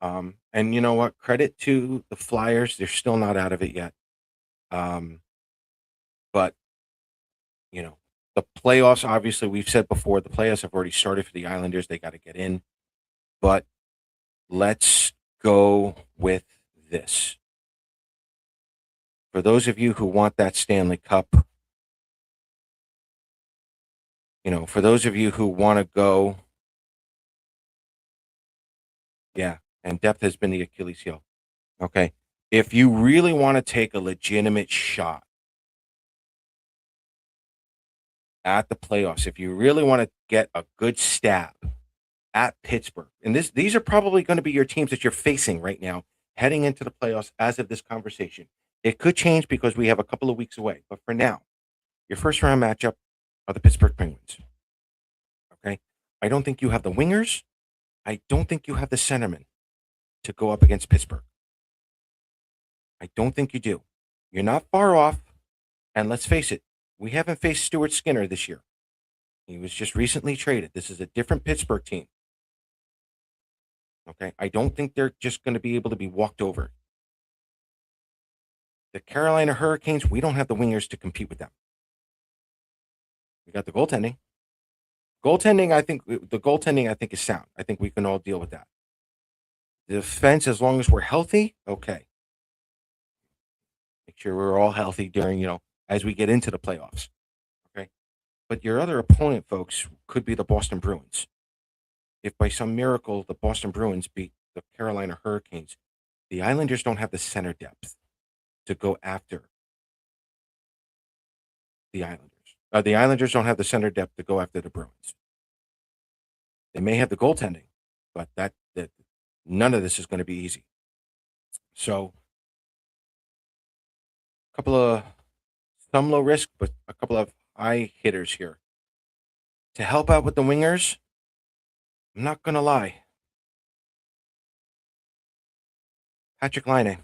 And you know what? Credit to the Flyers. They're still not out of it yet. But, the playoffs, obviously, we've said before, the playoffs have already started for the Islanders. They got to get in. But let's go with this. For those of you who want that Stanley Cup, for those of you who want to go, yeah, and depth has been the Achilles heel. Okay. If you really want to take a legitimate shot at the playoffs, if you really want to get a good stab at Pittsburgh, and these are probably going to be your teams that you're facing right now, heading into the playoffs as of this conversation. It could change because we have a couple of weeks away. But for now, your first round matchup are the Pittsburgh Penguins. Okay. I don't think you have the wingers. I don't think you have the centermen to go up against Pittsburgh. I don't think you do. You're not far off. And let's face it, we haven't faced Stuart Skinner this year. He was just recently traded. This is a different Pittsburgh team. Okay. I don't think they're just going to be able to be walked over. The Carolina Hurricanes, we don't have the wingers to compete with them. We got the goaltending. I think is sound. I think we can all deal with that. The defense, as long as we're healthy, okay. Make sure we're all healthy during, as we get into the playoffs. Okay. But your other opponent, folks, could be the Boston Bruins. If by some miracle the Boston Bruins beat the Carolina Hurricanes, the Islanders don't have the center depth to go after the Islanders. The Islanders don't have the center depth to go after the Bruins. They may have the goaltending, but that none of this is going to be easy. So, some low risk, but a couple of high hitters here. To help out with the wingers, I'm not going to lie. Patrick Laine.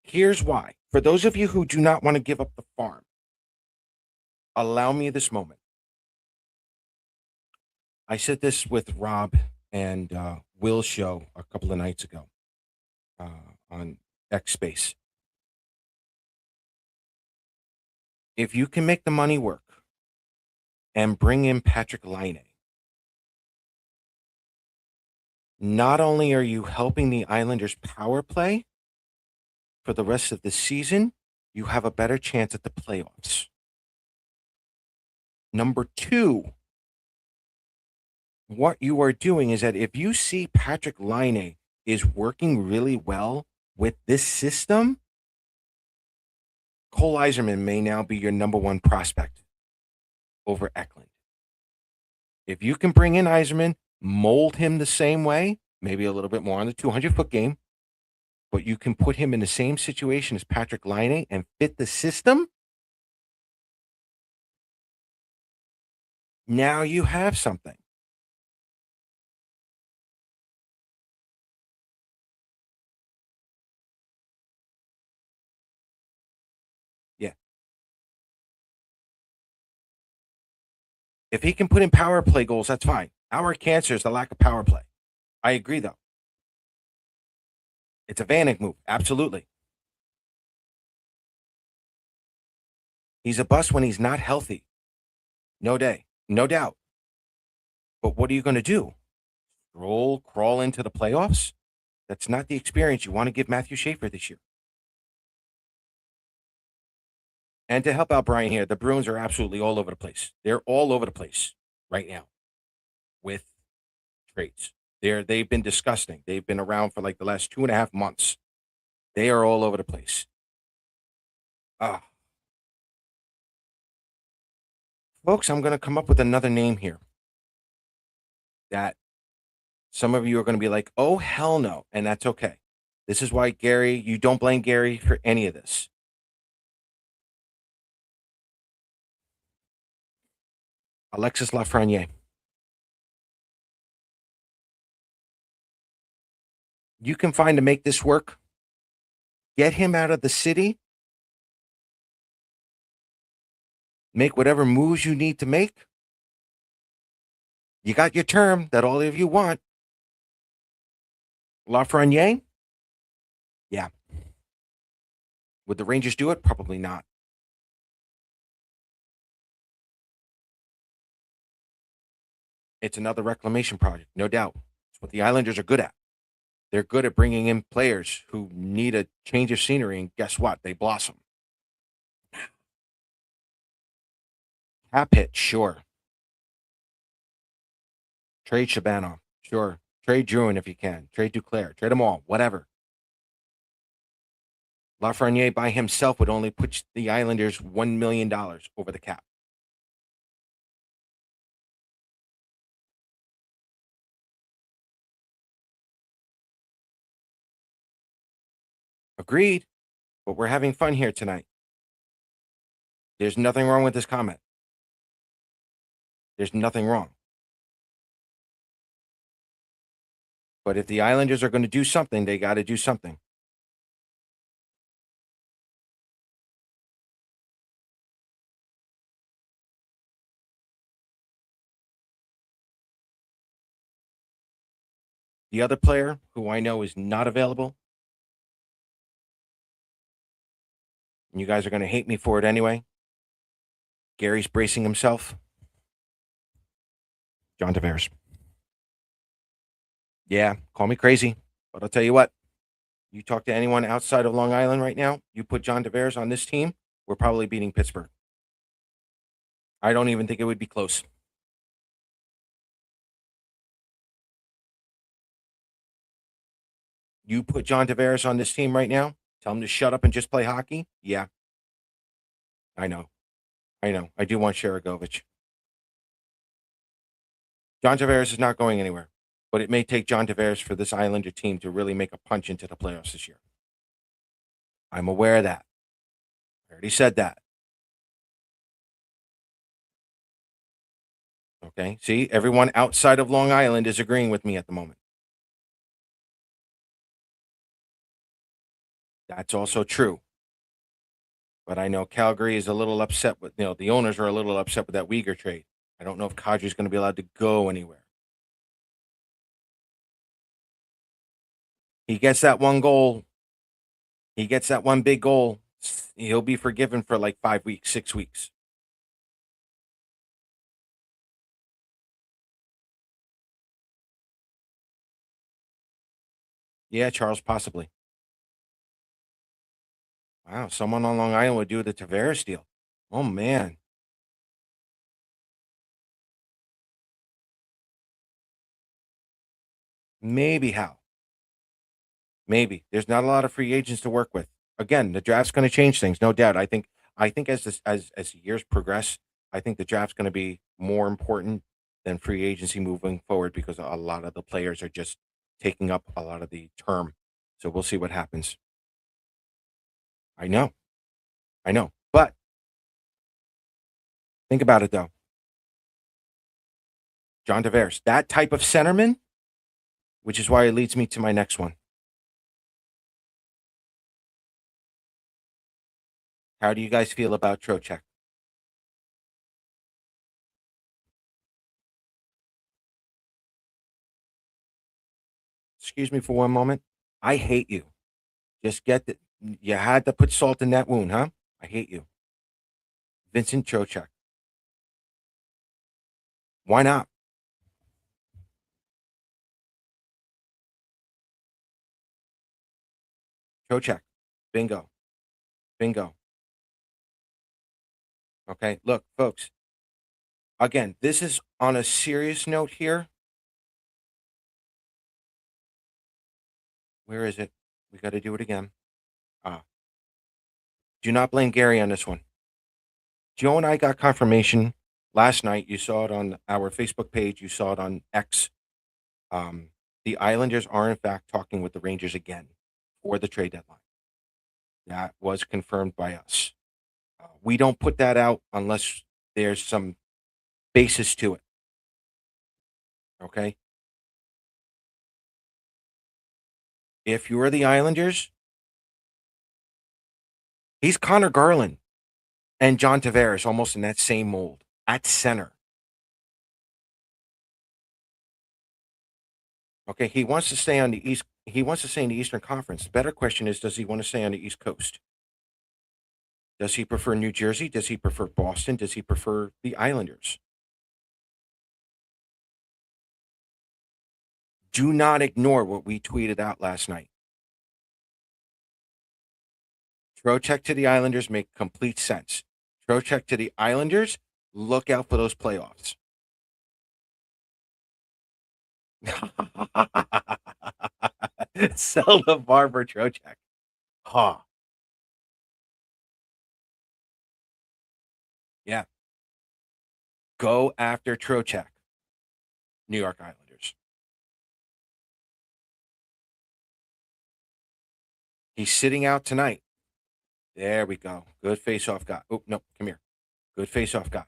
Here's why. For those of you who do not want to give up the farm, allow me this moment. I said this with Rob and Will's show a couple of nights ago on X Space. If you can make the money work and bring in Patrick Laine, not only are you helping the Islanders' power play for the rest of the season, you have a better chance at the playoffs. Number two, what you are doing is that if you see Patrick Laine is working really well with this system, Cole Yzerman may now be your number one prospect over Eklund. If you can bring in Yzerman, mold him the same way, maybe a little bit more on the 200-foot game, but you can put him in the same situation as Patrick Laine and fit the system, Now you have something. Yeah. If he can put in power play goals, that's fine. Our cancer is the lack of power play. I agree, though. It's a Vanek move. Absolutely. He's a bust when he's not healthy. No day. No doubt. But what are you going to do? Crawl into the playoffs? That's not the experience you want to give Matthew Schaefer this year. And to help out Brian here, the Bruins are absolutely all over the place. They're all over the place right now with trades. They've been disgusting. They've been around for like the last 2.5 months. They are all over the place. Ah, folks, I'm going to come up with another name here that some of you are going to be like, "Oh hell no," and that's okay. This is why Gary, you don't blame Gary for any of this. Alexis Lafreniere. You can find to make this work. Get him out of the city. Make whatever moves you need to make. You got your term that all of you want. Lafreniere? Yeah. Would the Rangers do it? Probably not. It's another reclamation project, no doubt. It's what the Islanders are good at. They're good at bringing in players who need a change of scenery, and guess what? They blossom. Cap hit, sure. Trade Shabano, sure. Trade Druin if you can. Trade Duclair. Trade them all. Whatever. Lafreniere by himself would only put the Islanders $1 million over the cap. Agreed. But we're having fun here tonight. There's nothing wrong with this comment. There's nothing wrong. But if the Islanders are going to do something, they got to do something. The other player who I know is not available, and you guys are going to hate me for it anyway. Gary's bracing himself. John Tavares. Yeah, call me crazy, but I'll tell you what. You talk to anyone outside of Long Island right now, you put John Tavares on this team, we're probably beating Pittsburgh. I don't even think it would be close. You put John Tavares on this team right now, tell him to shut up and just play hockey. Yeah, I know. I know. I do want Sharagovich. John Tavares is not going anywhere, but it may take John Tavares for this Islander team to really make a punch into the playoffs this year. I'm aware of that. I already said that. Okay. See, everyone outside of Long Island is agreeing with me at the moment. That's also true. But I know Calgary is a little upset with, the owners are a little upset with that Uyghur trade. I don't know if Kadri's going to be allowed to go anywhere. He gets that one goal. He gets that one big goal. He'll be forgiven for like 5 weeks, 6 weeks. Yeah, Charles, possibly. Wow, someone on Long Island would do the Tavares deal. Oh man, maybe how? Maybe there's not a lot of free agents to work with. Again, the draft's going to change things, no doubt. I think as the years progress, I think the draft's going to be more important than free agency moving forward because a lot of the players are just taking up a lot of the term. So we'll see what happens. I know, I know, but think about it though. John Tavares, that type of centerman, which is why it leads me to my next one. How do you guys feel about Trocheck? Excuse me for one moment. I hate you. Just get the. You had to put salt in that wound, huh? I hate you. Vincent Trocheck. Why not? Trocheck. Bingo. Bingo. Okay. Look, folks. Again, this is on a serious note here. Where is it? We got to do it again. Ah, do not blame Gary on this one. Joe and I got confirmation last night. You saw it on our Facebook page. You saw it on X. The Islanders are, in fact, talking with the Rangers again for the trade deadline. That was confirmed by us. We don't put that out unless there's some basis to it. Okay. If you're the Islanders, he's Connor Garland and John Tavares almost in that same mold at center. Okay. He wants to stay on the East. He wants to stay in the Eastern Conference. The better question is, does he want to stay on the East Coast? Does he prefer New Jersey? Does he prefer Boston? Does he prefer the Islanders? Do not ignore what we tweeted out last night. Trocheck to the Islanders make complete sense. Trocheck to the Islanders, look out for those playoffs. Sell the Barber Trocheck. Huh. Yeah. Go after Trocheck. New York Islanders. He's sitting out tonight. There we go. Good face-off guy. Oh, no, come here. Good face-off guy.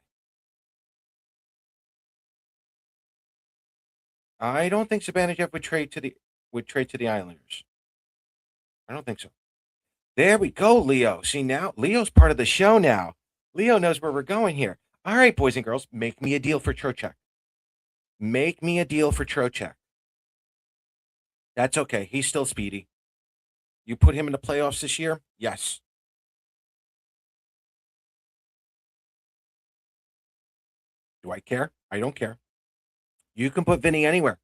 I don't think Zibanejad would trade to the Islanders. I don't think so. There we go, Leo. See now, Leo's part of the show now. Leo knows where we're going here. All right, boys and girls, make me a deal for Trocheck. Make me a deal for Trocheck. That's okay. He's still speedy. You put him in the playoffs this year? Yes. Do I care? I don't care. You can put Vinny anywhere.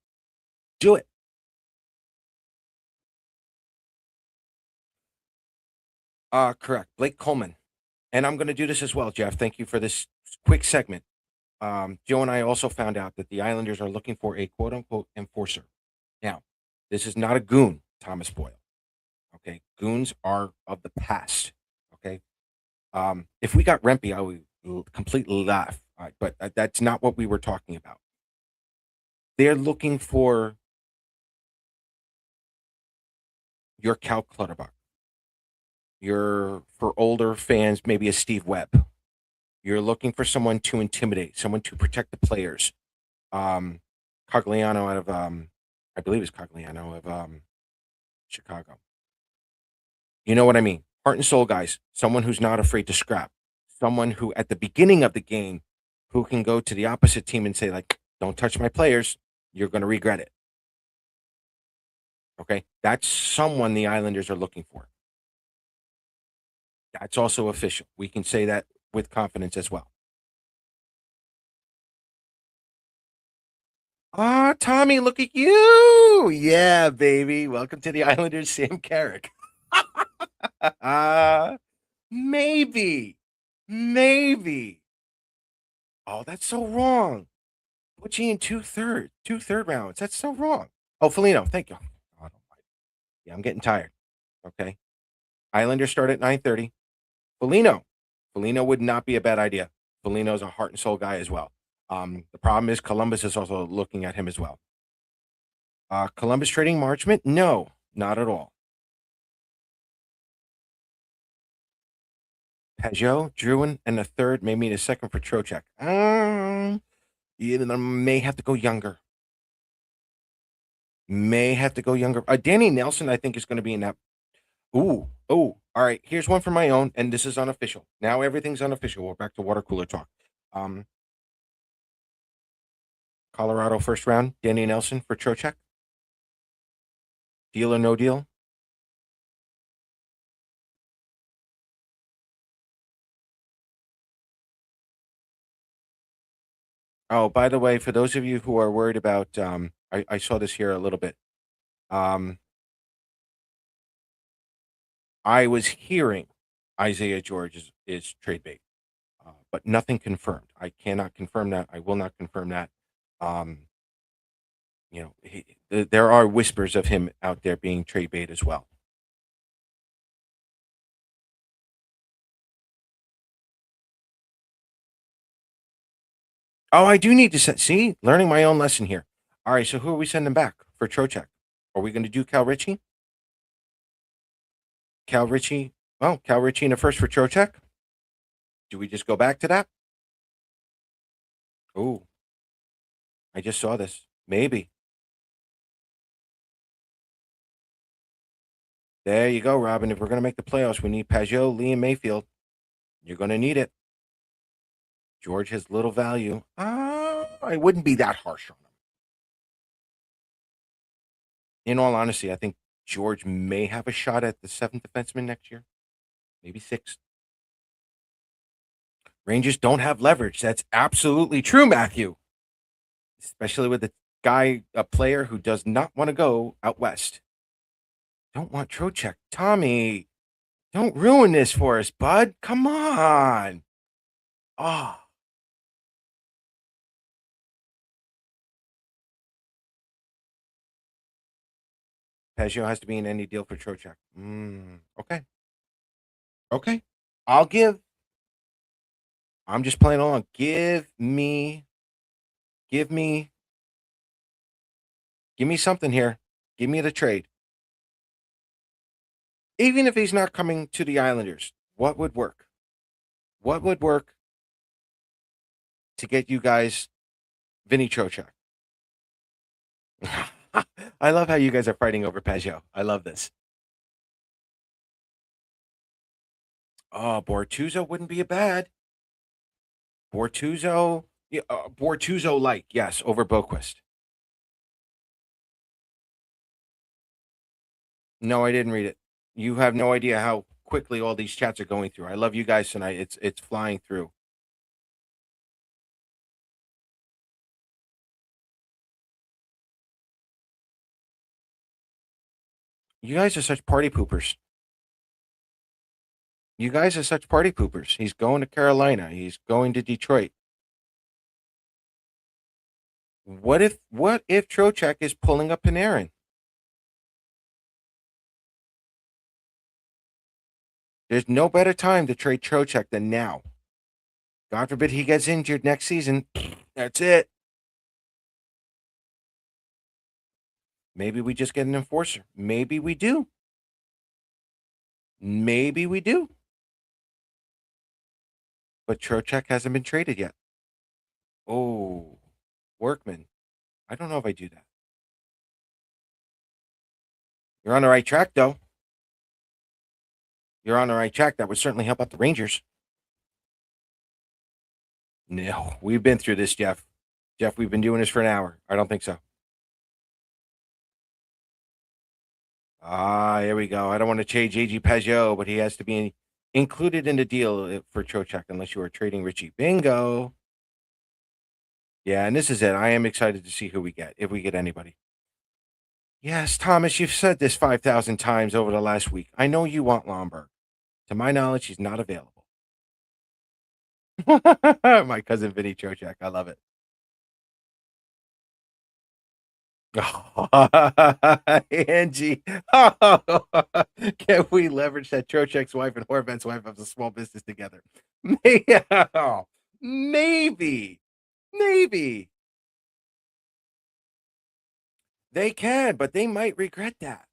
Do it. Correct. Blake Coleman. And I'm going to do this as well, Jeff. Thank you for this quick segment. Joe and I also found out that the Islanders are looking for a quote unquote enforcer. Now, this is not a goon, Thomas Boyle. Okay. Goons are of the past. Okay. If we got Rempe, I would completely laugh. But that's not what we were talking about. They're looking for your Cal Clutterbuck. You're for older fans, maybe a Steve Webb. You're looking for someone to intimidate, someone to protect the players. Um, Cogliano out of I believe it's Cogliano of Chicago. You know what I mean? Heart and soul guys. Someone who's not afraid to scrap. Someone who at the beginning of the game who can go to the opposite team and say like, "Don't touch my players. You're going to regret it." Okay, that's someone the Islanders are looking for. That's also official. We can say that with confidence as well. Ah, Tommy, look at you. Yeah, baby. Welcome to the Islanders, Sam Carrick. Maybe. Maybe. Oh, that's so wrong. Put you in two third rounds. That's so wrong. Oh, Felino, thank you. Oh, yeah, I'm getting tired. Okay. Islanders start at 9:30. Felino. Felino would not be a bad idea. Felino's a heart and soul guy as well. The problem is Columbus is also looking at him as well. Columbus trading Marchment? No, not at all. Peugeot, Druin, and the third may mean a second for Trocheck. You may have to go younger. May have to go younger. Danny Nelson, I think, is going to be in that. Ooh, oh, all right. Here's one for my own, and this is unofficial. Now everything's unofficial. We're back to water cooler talk. Um, Colorado first round, Danny Nelson for Trocheck. Deal or no deal? Oh, by the way, for those of you who are worried about, I saw this here a little bit. Um, I was hearing Isaiah George is trade bait, but nothing confirmed. I cannot confirm that. I will not confirm that. Um, there are whispers of him out there being trade bait as well. Oh, I do need to see, learning my own lesson here. All right, so who are we sending back for Trocheck? Are we going to do Cal Ritchie? Cal Ritchie? Well, Cal Ritchie in the first for Trocheck. Do we just go back to that? Oh, I just saw this. Maybe. There you go, Robin. If we're going to make the playoffs, we need Pajot, Lee, and Mayfield. You're going to need it. George has little value. I wouldn't be that harsh on him. In all honesty, I think George may have a shot at the seventh defenseman next year, maybe sixth. Rangers don't have leverage. That's absolutely true, Matthew. Especially with a player who does not want to go out west. Don't want Trocheck. Tommy, don't ruin this for us, bud. Come on. Oh, Peugeot has to be in any deal for Trocheck. Okay. Okay. I'll give. I'm just playing along. Give me, give me something here. Give me the trade. Even if he's not coming to the Islanders, what would work? What would work to get you guys Vinny Trocheck? I love how you guys are fighting over Peugeot. I love this. Oh, Bortuzzo wouldn't be a bad. Bortuzzo, yeah, Bortuzzo like, yes, over Boquist. No, I didn't read it. You have no idea how quickly all these chats are going through. I love you guys tonight. It's flying through. You guys are such party poopers. You guys are such party poopers. He's going to Carolina. He's going to Detroit. What if Trocheck is pulling up Panarin? There's no better time to trade Trocheck than now. God forbid he gets injured next season. That's it. Maybe we just get an enforcer. Maybe we do. Maybe we do. But Trocheck hasn't been traded yet. Oh, Workman. I don't know if I do that. You're on the right track, though. You're on the right track. That would certainly help out the Rangers. No, we've been through this, Jeff. Jeff, we've been doing this for an hour. I don't think so. Here we go. I don't want to change AG Pajot, but he has to be included in the deal for Trocheck unless you are trading Richie. Bingo. Yeah, and this is it. I am excited to see who we get, if we get anybody. Yes, Thomas, you've said this 5,000 times over the last week. I know you want Lomberg. To my knowledge, he's not available. My cousin Vinny Trocheck. I love it. Angie. Can we leverage that Trocheck's wife and Horvat's wife have a small business together? Maybe. Maybe. They can, but they might regret that.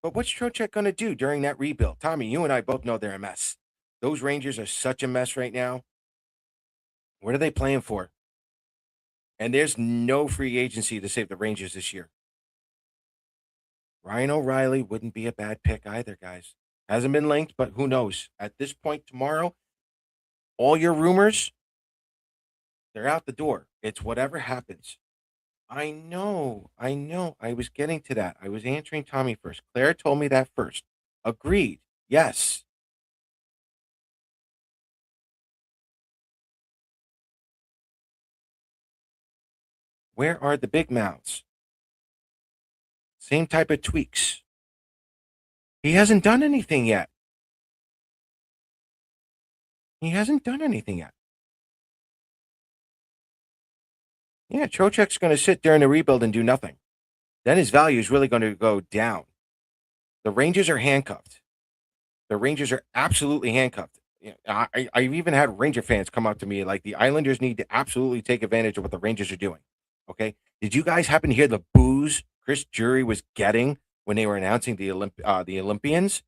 But what's Trocheck going to do during that rebuild? Tommy, you and I both know they're a mess. Those Rangers are such a mess right now. What are they playing for? And there's no free agency to save the Rangers this year. Ryan O'Reilly wouldn't be a bad pick either, guys. Hasn't been linked, but who knows? At this point tomorrow, all your rumors, they're out the door. It's whatever happens. I know. I know. I was getting to that. I was answering Tommy first. Claire told me that first. Agreed. Yes. Where are the big mouths? Same type of tweaks. He hasn't done anything yet. He hasn't done anything yet. Yeah, Trocheck's going to sit during the rebuild and do nothing. Then his value is really going to go down. The Rangers are handcuffed. The Rangers are absolutely handcuffed. Yeah, I've even had Ranger fans come up to me like the Islanders need to absolutely take advantage of what the Rangers are doing. Okay, did you guys happen to hear the boos Chris Jury was getting when they were announcing the Olympians?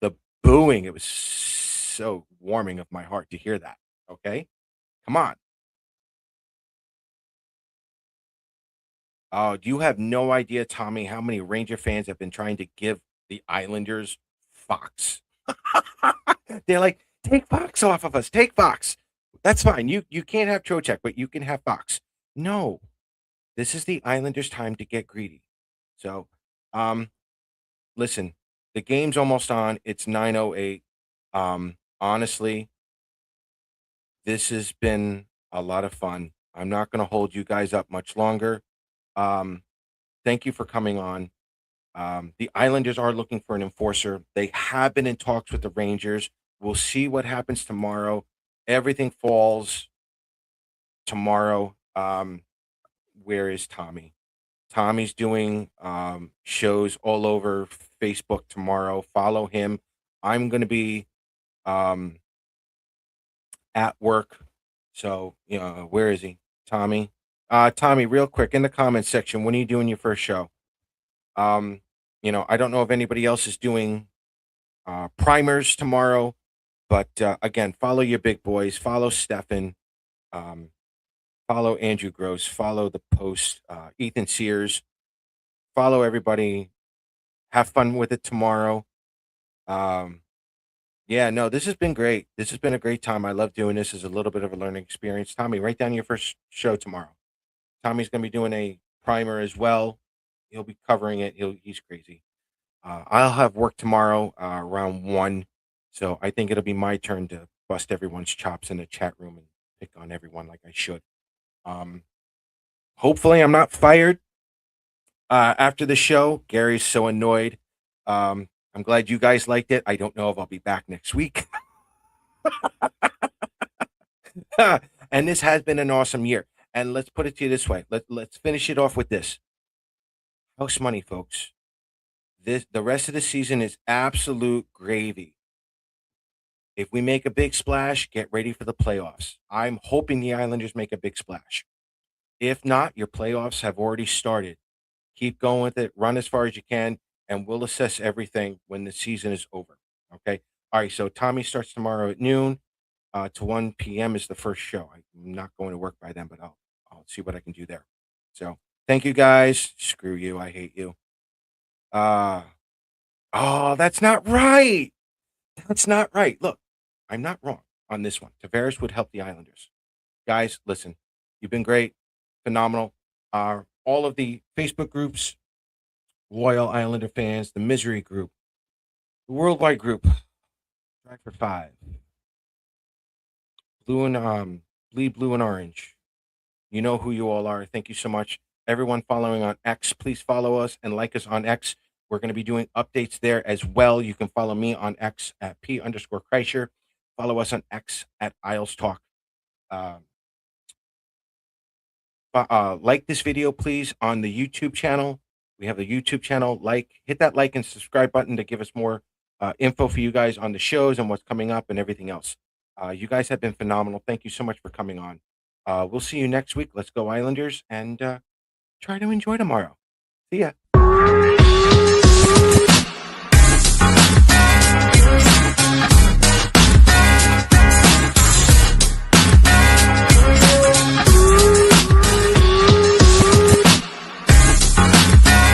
The booing, it was so warming of my heart to hear that. Okay, come on. Oh, you have no idea, Tommy, how many Ranger fans have been trying to give the Islanders Fox. They're like, take Fox off of us. Take Fox. That's fine. You can't have Trocheck, but you can have Fox. No, this is the Islanders' time to get greedy. So, um, listen, the game's almost on. It's 9:08. Honestly, this has been a lot of fun. I'm not going to hold you guys up much longer. Um, thank you for coming on. The Islanders are looking for an enforcer. They have been in talks with the Rangers. We'll see what happens tomorrow. Everything falls tomorrow. Where is Tommy? Tommy's doing shows all over Facebook tomorrow. Follow him. I'm going to be um, at work. So, where is he? Tommy. Tommy, real quick in the comments section, when are you doing your first show? I don't know if anybody else is doing primers tomorrow, but again, follow your big boys, follow Stefan, um, follow Andrew Gross, follow the post, Ethan Sears, follow everybody. Have fun with it tomorrow. Um, yeah, no, this has been great. This has been a great time. I love doing this as a little bit of a learning experience. Tommy, write down your first show tomorrow. Tommy's going to be doing a primer as well. He'll be covering it. He's crazy. I'll have work tomorrow around 1. So I think it'll be my turn to bust everyone's chops in the chat room and pick on everyone like I should. Um, hopefully, I'm not fired after the show. Gary's so annoyed. I'm glad you guys liked it. I don't know if I'll be back next week. And this has been an awesome year. And let's put it to you this way. Let's finish it off with this. House money, folks. The rest of the season is absolute gravy. If we make a big splash, get ready for the playoffs. I'm hoping the Islanders make a big splash. If not, your playoffs have already started. Keep going with it. Run as far as you can, and we'll assess everything when the season is over. Okay. All right. So Tommy starts tomorrow at noon to 1 p.m. is the first show. I'm not going to work by then, but I'll see what I can do there. So thank you guys. Screw you. I hate you. Uh oh, that's not right. That's not right. Look, I'm not wrong on this one. Tavares would help the Islanders. Guys, listen, you've been great, phenomenal. All of the Facebook groups, loyal Islander fans, the misery group, the worldwide group, Drive for Five, blue and bleed blue and orange. You know who you all are. Thank you so much. Everyone following on X, please follow us and like us on X. We're going to be doing updates there as well. You can follow me on X at P_Kreischer. Follow us on X at Isles Talk. Like this video, please, on the YouTube channel. We have the YouTube channel. Hit that like and subscribe button to give us more info for you guys on the shows and what's coming up and everything else. You guys have been phenomenal. Thank you so much for coming on. We'll see you next week. Let's go Islanders and try to enjoy tomorrow. See ya.